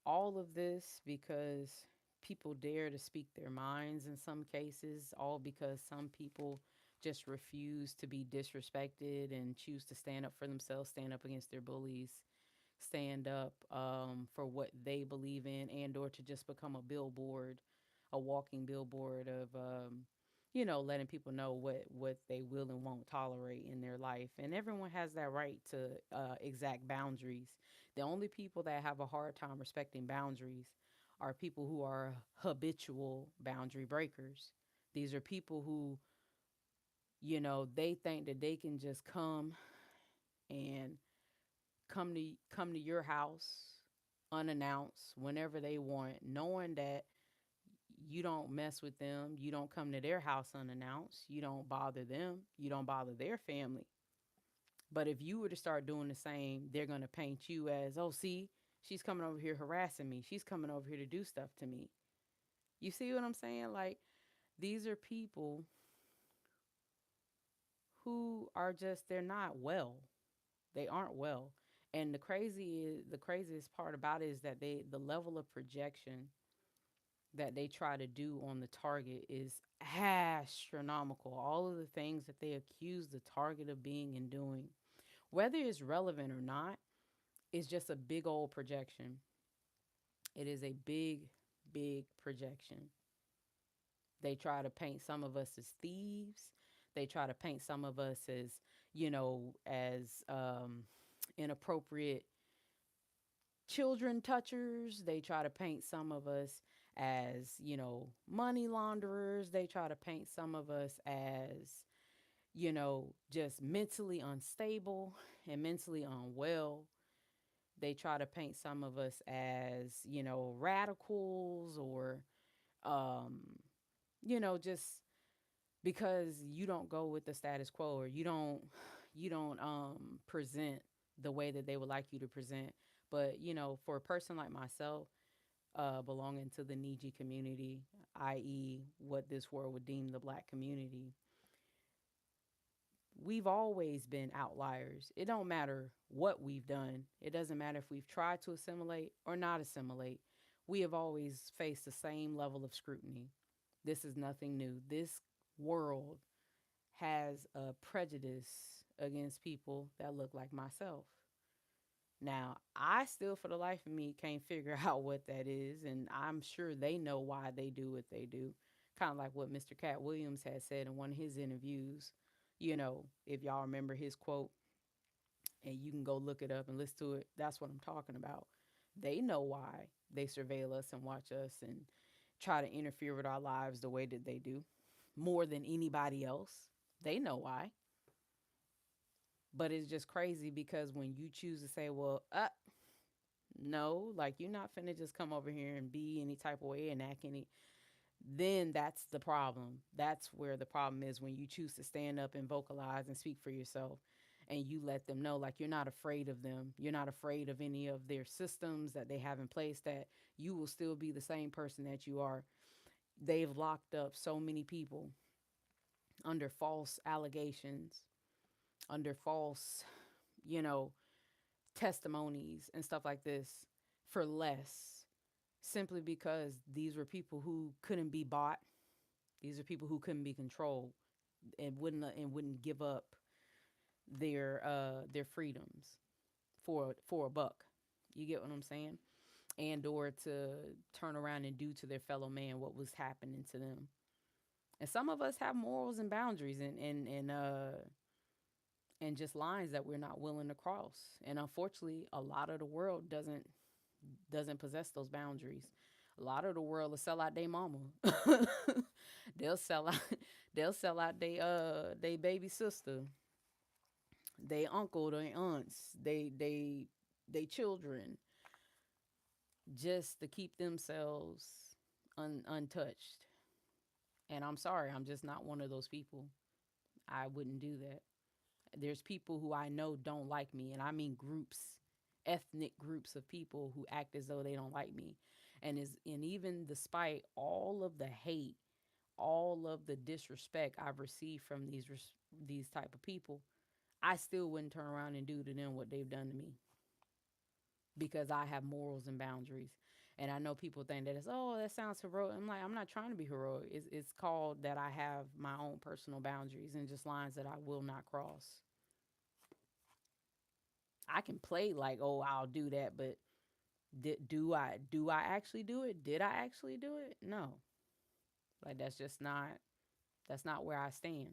all of this because people dare to speak their minds in some cases, all because some people just refuse to be disrespected and choose to stand up for themselves, stand up against their bullies, stand up for what they believe in, and or to just become a billboard, a walking billboard of letting people know what they will and won't tolerate in their life. And everyone has that right to exact boundaries. The only people that have a hard time respecting boundaries are people who are habitual boundary breakers. These are people who, they think that they can just come and come to your house unannounced, whenever they want, knowing that you don't mess with them, you don't come to their house unannounced, you don't bother them, you don't bother their family. But if you were to start doing the same, they're going to paint you as, oh, see, she's coming over here harassing me. She's coming over here to do stuff to me. You see what I'm saying? Like, these are people who are just, they're not well. They aren't well. And the craziest part about it is that the level of projection that they try to do on the target is astronomical. All of the things that they accuse the target of being and doing, whether it's relevant or not, is just a big old projection. It is a big, big projection. They try to paint some of us as thieves. They try to paint some of us as, inappropriate children touchers. They try to paint some of us as, money launderers. They try to paint some of us as, just mentally unstable and mentally unwell. They try to paint some of us as, radicals or, um, just because you don't go with the status quo, or you don't present the way that they would like you to present. But for a person like myself, belonging to the Niji community, i.e., what this world would deem the black community, we've always been outliers. It don't matter what we've done. It doesn't matter if we've tried to assimilate or not assimilate. We have always faced the same level of scrutiny. This is nothing new. This world has a prejudice against people that look like myself. Now, I still, for the life of me, can't figure out what that is, and I'm sure they know why they do what they do. Kind of like what Mr. Cat Williams had said in one of his interviews. If y'all remember his quote, and you can go look it up and listen to it, that's what I'm talking about. They know why they surveil us and watch us and try to interfere with our lives the way that they do, more than anybody else. They know why. But it's just crazy because when you choose to say, well, no, like you're not finna just come over here and be any type of way and act any, then that's the problem. That's where the problem is, when you choose to stand up and vocalize and speak for yourself, and you let them know, like, you're not afraid of them. You're not afraid of any of their systems that they have in place, that you will still be the same person that you are. They've locked up so many people under false allegations, under false, you know, testimonies and stuff like this for less, simply because these were people who couldn't be bought. These are people who couldn't be controlled, and wouldn't give up their freedoms for a buck. You get what I'm saying? And or to turn around and do to their fellow man what was happening to them. And some of us have morals and boundaries, and just lines that we're not willing to cross. And unfortunately, a lot of the world doesn't possess those boundaries. A lot of the world will sell out their mama. they'll sell out they'll sell out they baby sister, they uncle, they aunts, they children, just to keep themselves untouched. And I'm sorry, I'm just not one of those people. I wouldn't do that. There's people who I know don't like me, and I mean groups, ethnic groups of people who act as though they don't like me. And even despite all of the hate, all of the disrespect I've received from these type of people, I still wouldn't turn around and do to them what they've done to me, because I have morals and boundaries. And I know people think that it's, oh, that sounds heroic. I'm like, I'm not trying to be heroic. It's called that I have my own personal boundaries and just lines that I will not cross. I can play like, oh, I'll do that, but do I actually do it? Did I actually do it? No. Like, that's not where I stand.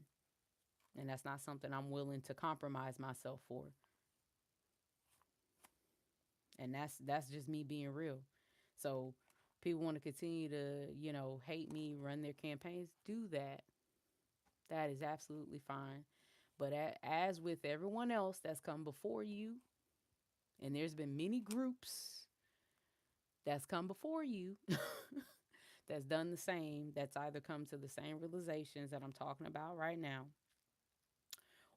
And that's not something I'm willing to compromise myself for. And that's just me being real. So people want to continue to, hate me, run their campaigns, do that. That is absolutely fine. But as with everyone else that's come before you, and there's been many groups that's come before you, that's done the same, that's either come to the same realizations that I'm talking about right now,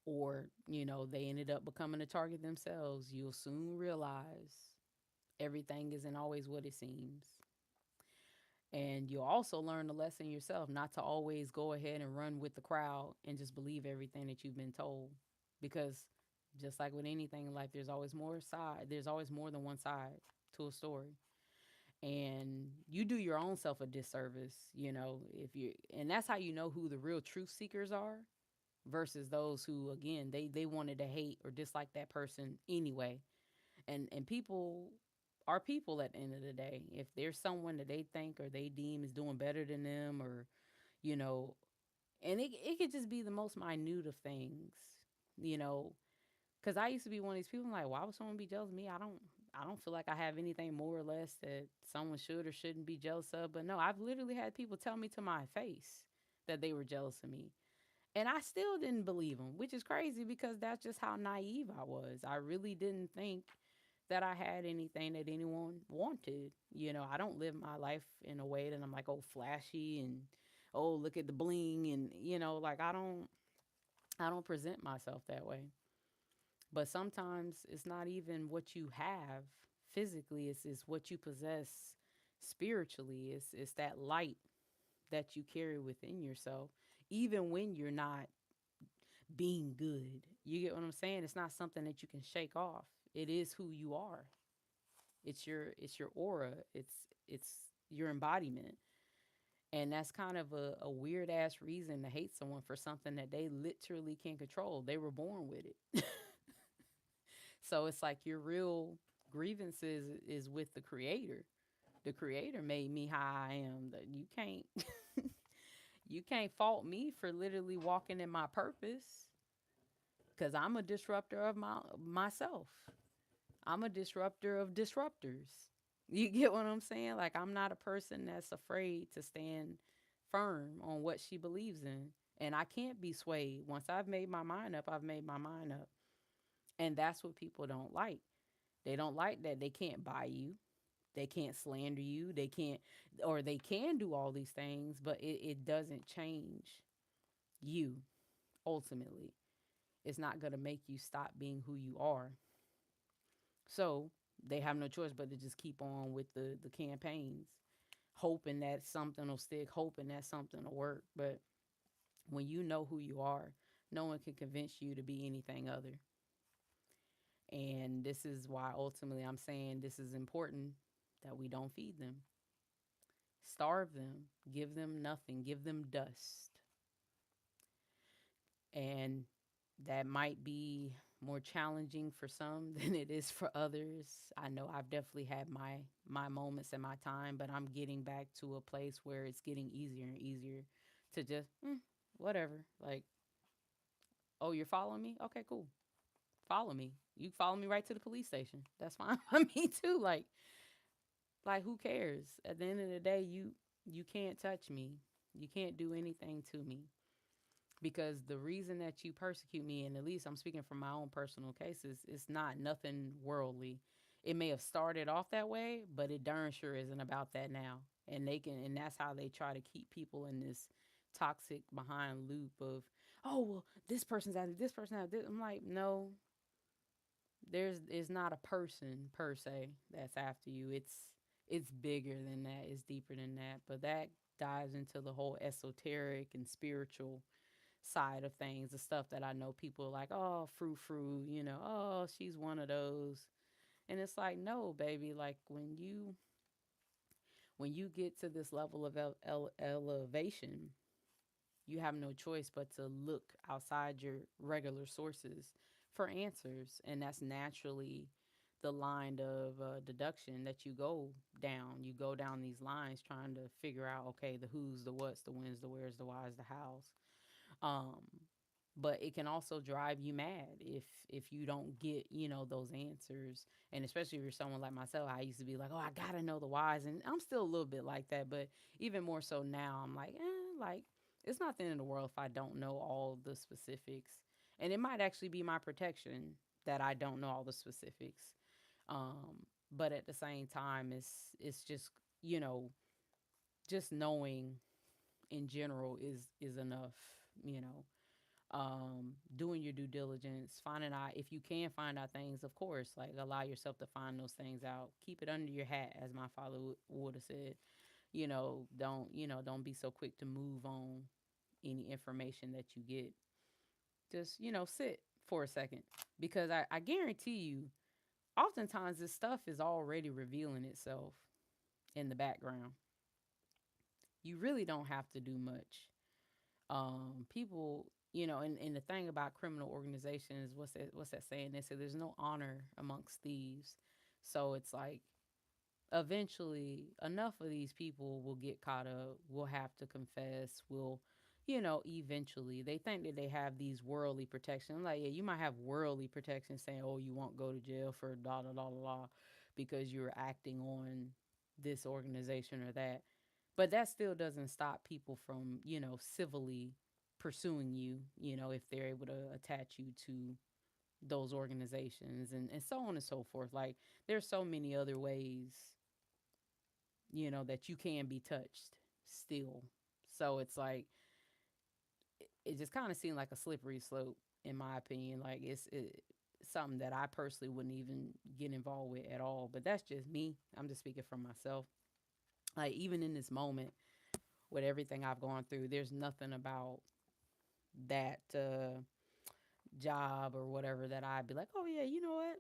or, they ended up becoming a target themselves, you'll soon realize everything isn't always what it seems. And you'll also learn the lesson yourself not to always go ahead and run with the crowd and just believe everything that you've been told. Because just like with anything in life, there's always more than one side to a story. And you do your own self a disservice, if you and that's how you know who the real truth seekers are versus those who, again, they wanted to hate or dislike that person anyway. And people are people at the end of the day. If there's someone that they think or they deem is doing better than them, or you know and it could just be the most minute of things, you know because I used to be one of these people, I'm like, why would someone be jealous of me? I don't feel like I have anything more or less that someone should or shouldn't be jealous of. But no, I've literally had people tell me to my face that they were jealous of me, and I still didn't believe them, which is crazy because that's just how naive I was. I really didn't think that I had anything that anyone wanted. I don't live my life in a way that I'm like, oh, flashy and oh, look at the bling, and like I don't present myself that way. But sometimes it's not even what you have physically, it's what you possess spiritually. It's that light that you carry within yourself, even when you're not being good. You get what I'm saying? It's not something that you can shake off. It is who you are. It's your aura. It's your embodiment. And that's kind of a weird ass reason to hate someone for something that they literally can't control. They were born with it. So it's like your real grievances is with the creator. The creator made me how I am. That you can't you can't fault me for literally walking in my purpose, cuz I'm a disruptor of myself. I'm a disruptor of disruptors. You get what I'm saying? Like, I'm not a person that's afraid to stand firm on what she believes in. And I can't be swayed. Once I've made my mind up, I've made my mind up. And that's what people don't like. They don't like that they can't buy you. They can't slander you. They can't, or they can do all these things, but it doesn't change you ultimately. It's not going to make you stop being who you are. So they have no choice but to just keep on with the campaigns, hoping that something will stick, hoping that something will work. But when you know who you are, no one can convince you to be anything other. And this is why ultimately I'm saying this is important, that we don't feed them, starve them, give them nothing, give them dust. And that might be more challenging for some than it is for others. I know I've definitely had my moments and my time, but I'm getting back to a place where it's getting easier and easier to just whatever. Like, oh, you're following me? Okay, cool. Follow me. You follow me right to the police station. That's fine by me too. Like who cares? At the end of the day, you can't touch me. You can't do anything to me, because the reason that you persecute me, and at least I'm speaking from my own personal cases, it's not nothing worldly. It may have started off that way, but it darn sure isn't about that now. And that's how they try to keep people in this toxic behind loop of, oh well, this person's out of this person out of this. I'm like, no, there's it's not a person per se that's after you. It's bigger than that. It's deeper than that. But that dives into the whole esoteric and spiritual side of things, the stuff that I know people are like, oh, frou, oh, she's one of those. And it's like, no, baby, like when you get to this level of elevation, you have no choice but to look outside your regular sources for answers. And that's naturally the line of deduction that you go down. You go down these lines trying to figure out, okay, the who's, the what's, the when's, the where's, the why's, the how's. Um, but it can also drive you mad if you don't get those answers. And especially if you're someone like myself, I used to be like, oh, I gotta know the whys, and I'm still a little bit like that, but even more so now, I'm like, like, it's not the end of the world if I don't know all the specifics. And it might actually be my protection that I don't know all the specifics. um but at the same time, it's just, you know, just knowing in general is enough. You know, doing your due diligence, finding out if you can find out things. Of course, like allow yourself to find those things out. Keep it under your hat, as my father would have said. Don't be so quick to move on any information that you get. Just sit for a second, because I guarantee you, oftentimes this stuff is already revealing itself in the background. You really don't have to do much. People, and the thing about criminal organizations, what's that saying? They say there's no honor amongst thieves. So it's like, eventually enough of these people will get caught up, will have to confess, will, eventually they think that they have these worldly protections. I'm like, yeah, you might have worldly protection saying, oh, you won't go to jail for da da da da da because you're acting on this organization or that. But that still doesn't stop people from, civilly pursuing you, if they're able to attach you to those organizations, and so on and so forth. Like, there's so many other ways, that you can be touched still. So it's like, it just kind of seemed like a slippery slope, in my opinion. Like, something that I personally wouldn't even get involved with at all. But that's just me. I'm just speaking from myself. Like, even in this moment, with everything I've gone through, there's nothing about that job or whatever that I'd be like, oh yeah, you know what?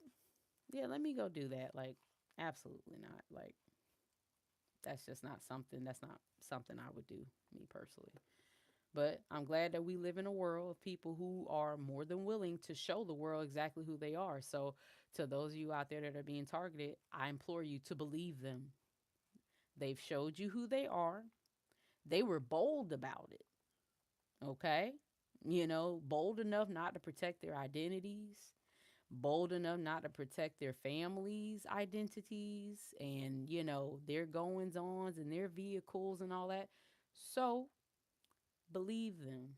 Yeah, let me go do that. Like, absolutely not. Like, that's just not something. That's not something I would do, me personally. But I'm glad that we live in a world of people who are more than willing to show the world exactly who they are. So, to those of you out there that are being targeted, I implore you to believe them. They've showed you who they are. They were bold about it. Okay? Bold enough not to protect their identities, bold enough not to protect their families' identities, and, their goings ons and their vehicles and all that. So, believe them.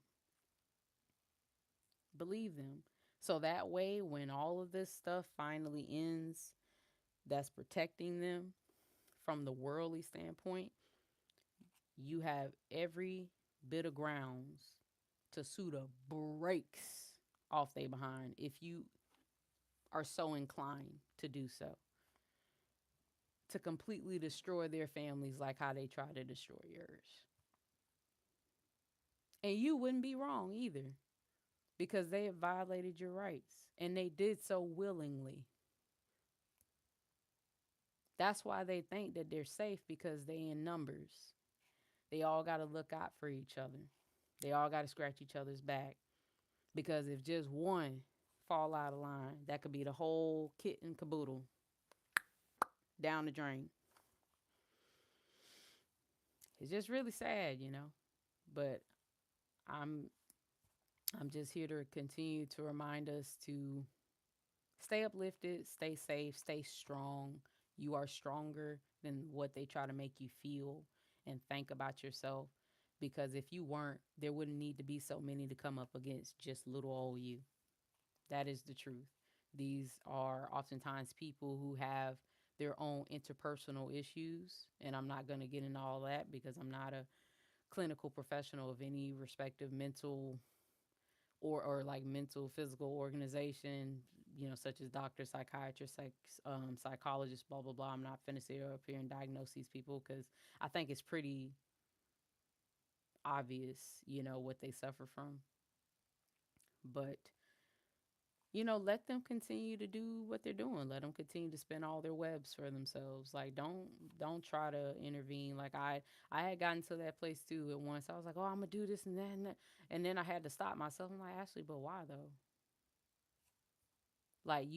Believe them. So that way, when all of this stuff finally ends, that's protecting them from the worldly standpoint, you have every bit of grounds to sue the brakes off they behind if you are so inclined to do so, to completely destroy their families like how they try to destroy yours. And you wouldn't be wrong either, because they have violated your rights and they did so willingly. That's why they think that they're safe, because they in numbers. They all got to look out for each other. They all got to scratch each other's back, because if just one fall out of line, that could be the whole kit and caboodle down the drain. It's just really sad. But I'm I'm just here to continue to remind us to stay uplifted, stay safe, stay strong. You are stronger than what they try to make you feel, and think about yourself, because if you weren't, there wouldn't need to be so many to come up against just little old you. That is the truth. These are oftentimes people who have their own interpersonal issues, and I'm not going to get into all that because I'm not a clinical professional of any respective mental or like mental physical organization, such as doctor, psychiatrist, psychologist, blah blah blah. I'm not finna sit up here and diagnose these people, because I think it's pretty obvious, what they suffer from. But let them continue to do what they're doing. Let them continue to spin all their webs for themselves. Like, don't try to intervene. Like, I had gotten to that place too at once. I was like, oh, I'm gonna do this and that and that, and then I had to stop myself. I'm like, Ashley, but why though? Like,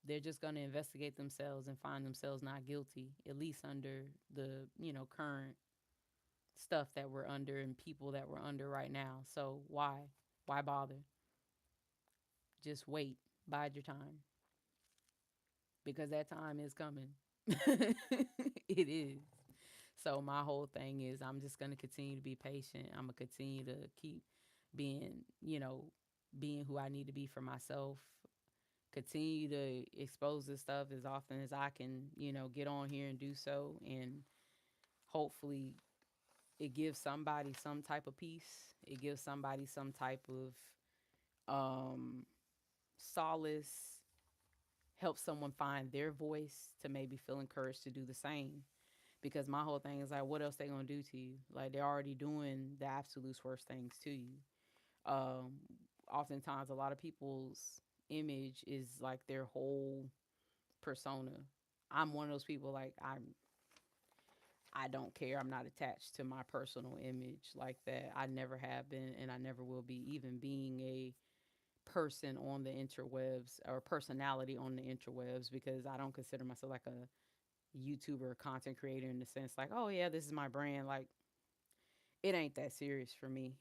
they're just gonna investigate themselves and find themselves not guilty, at least under the current stuff that we're under and people that we're under right now. So why bother? Just wait. Bide your time, because that time is coming. It is. So my whole thing is, I'm just going to continue to be patient. I'm going to continue to keep being, being who I need to be for myself, continue to expose this stuff as often as I can, get on here and do so. And hopefully it gives somebody some type of peace. It gives somebody some type of um, solace, help someone find their voice to maybe feel encouraged to do the same. Because my whole thing is like, what else they gonna do to you? Like they're already doing the absolute worst things to you. Um, Oftentimes, a lot of people's image is like their whole persona. I'm one of those people like I don't care. I'm not attached to my personal image like that. I never have been and I never will be, even being a person on the interwebs or personality on the interwebs, because I don't consider myself like a YouTuber or content creator in the sense like, oh yeah, this is my brand. Like it ain't that serious for me.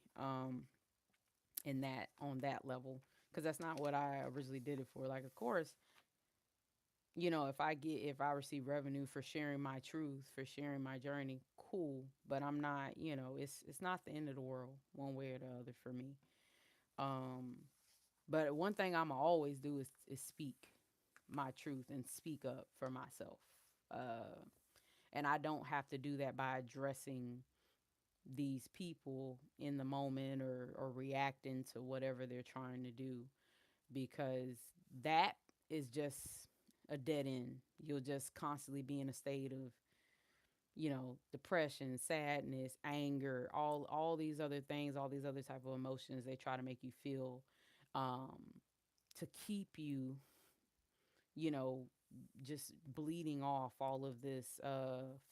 In that on that level, because that's not what I originally did it for. Like of course, if I receive revenue for sharing my truth, for sharing my journey, cool. But I'm not, it's not the end of the world one way or the other for me. Um, but one thing I'm always do is speak my truth and speak up for myself. Uh, and I don't have to do that by addressing these people in the moment or reacting to whatever they're trying to do, because that is just a dead end. You'll just constantly be in a state of, depression, sadness, anger, all these other things, all these other type of emotions they try to make you feel, um, to keep you, you know, just bleeding off all of this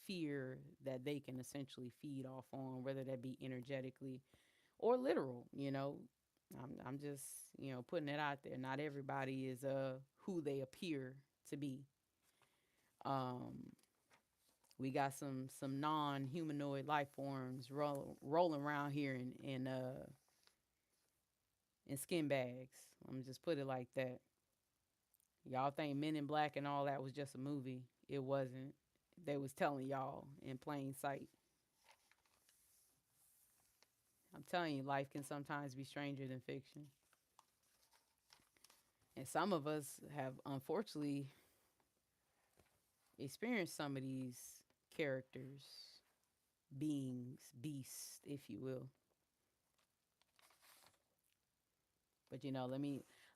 fear that they can essentially feed off on, whether that be energetically or literal. I'm just putting it out there. Not everybody is who they appear to be. Um, we got some non-humanoid life forms rolling around here in skin bags. I'm just put it like that. Y'all think Men in Black and all that was just a movie? It wasn't. They was telling y'all in plain sight. I'm telling you, life can sometimes be stranger than fiction. And some of us have unfortunately experienced some of these characters, beings, beasts, if you will. But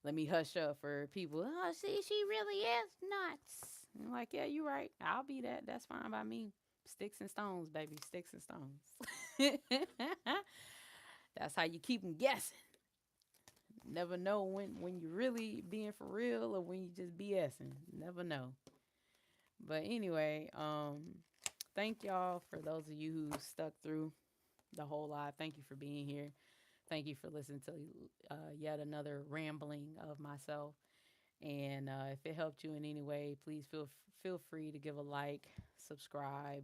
let me hush up for people. Oh, see, she really is nuts. I'm like, yeah, you're right. I'll be that. That's fine by me. Sticks and stones, baby. Sticks and stones. That's how you keep them guessing. Never know when you're really being for real or when you just BSing. Never know. But anyway, thank y'all for those of you who stuck through the whole live. Thank you for being here. Thank you for listening to yet another rambling of myself. And if it helped you in any way, please feel free to give a like, subscribe.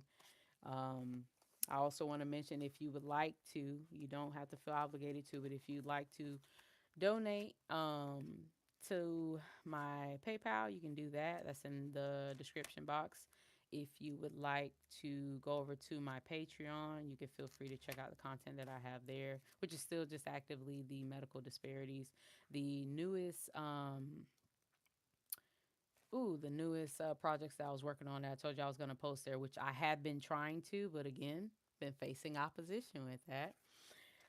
Um, I also want to mention, if you would like to, you don't have to feel obligated to, but if you'd like to donate to my PayPal, you can do that. That's in the description box. If you would like to go over to my Patreon, you can feel free to check out the content that I have there, which is still just actively the medical disparities. The newest projects that I was working on that I told you I was going to post there, which I have been trying to, but again, been facing opposition with that.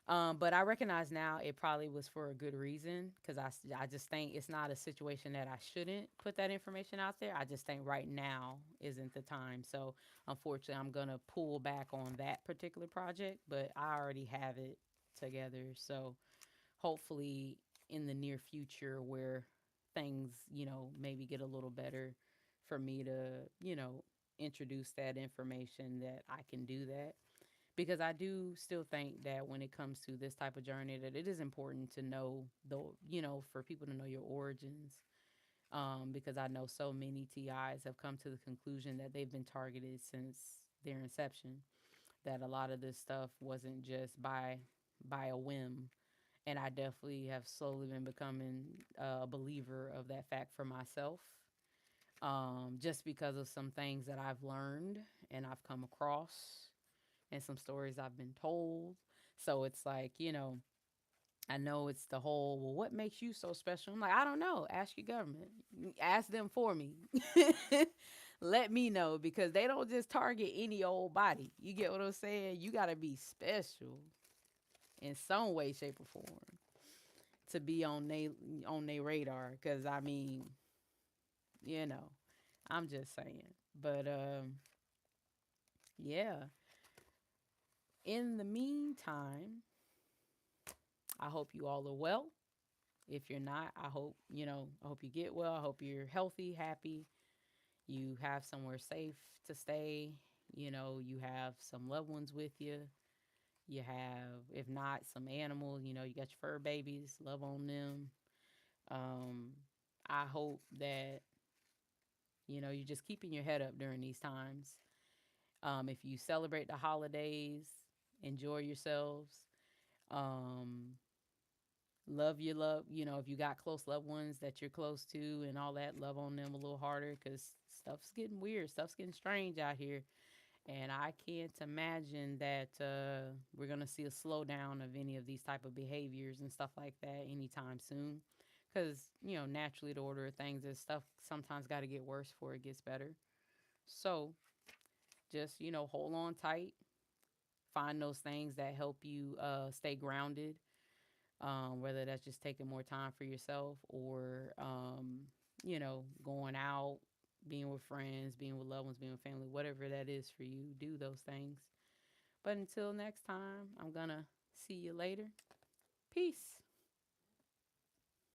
But I recognize now it probably was for a good reason, because I just think it's not a situation that I shouldn't put that information out there. I just think right now isn't the time. So unfortunately, I'm going to pull back on that particular project, but I already have it together. So hopefully in the near future, where things, maybe get a little better, for me to, introduce that information, that I can do that, because I do still think that when it comes to this type of journey, that it is important to know for people to know your origins. Because I know so many TIs have come to the conclusion that they've been targeted since their inception. That a lot of this stuff wasn't just by a whim, and I definitely have slowly been becoming a believer of that fact for myself. Just because of some things that I've learned and I've come across, and some stories I've been told. So it's like, I know it's the whole, well, what makes you so special? I'm like, I don't know. Ask your government. Ask them for me. Let me know because they don't just target any old body. You get what I'm saying? You got to be special in some way, shape, or form to be on they radar. Because I mean, you know, I'm just saying. But yeah. In the meantime, I hope you all are well. If you're not, I hope, I hope you get well. I hope you're healthy, happy. You have somewhere safe to stay. You have some loved ones with you. You have, if not, some animals. You got your fur babies. Love on them. Um, I hope that, you're just keeping your head up during these times. If you celebrate the holidays, enjoy yourselves. Um, love your love if you got close loved ones that you're close to and all that, love on them a little harder because stuff's getting weird, stuff's getting strange out here, and I can't imagine that we're going to see a slowdown of any of these type of behaviors and stuff like that anytime soon because naturally the order of things is stuff sometimes got to get worse before it gets better. So just hold on tight, find those things that help you stay grounded, whether that's just taking more time for yourself or, going out, being with friends, being with loved ones, being with family, whatever that is for you, do those things. But until next time, I'm going to see you later. Peace.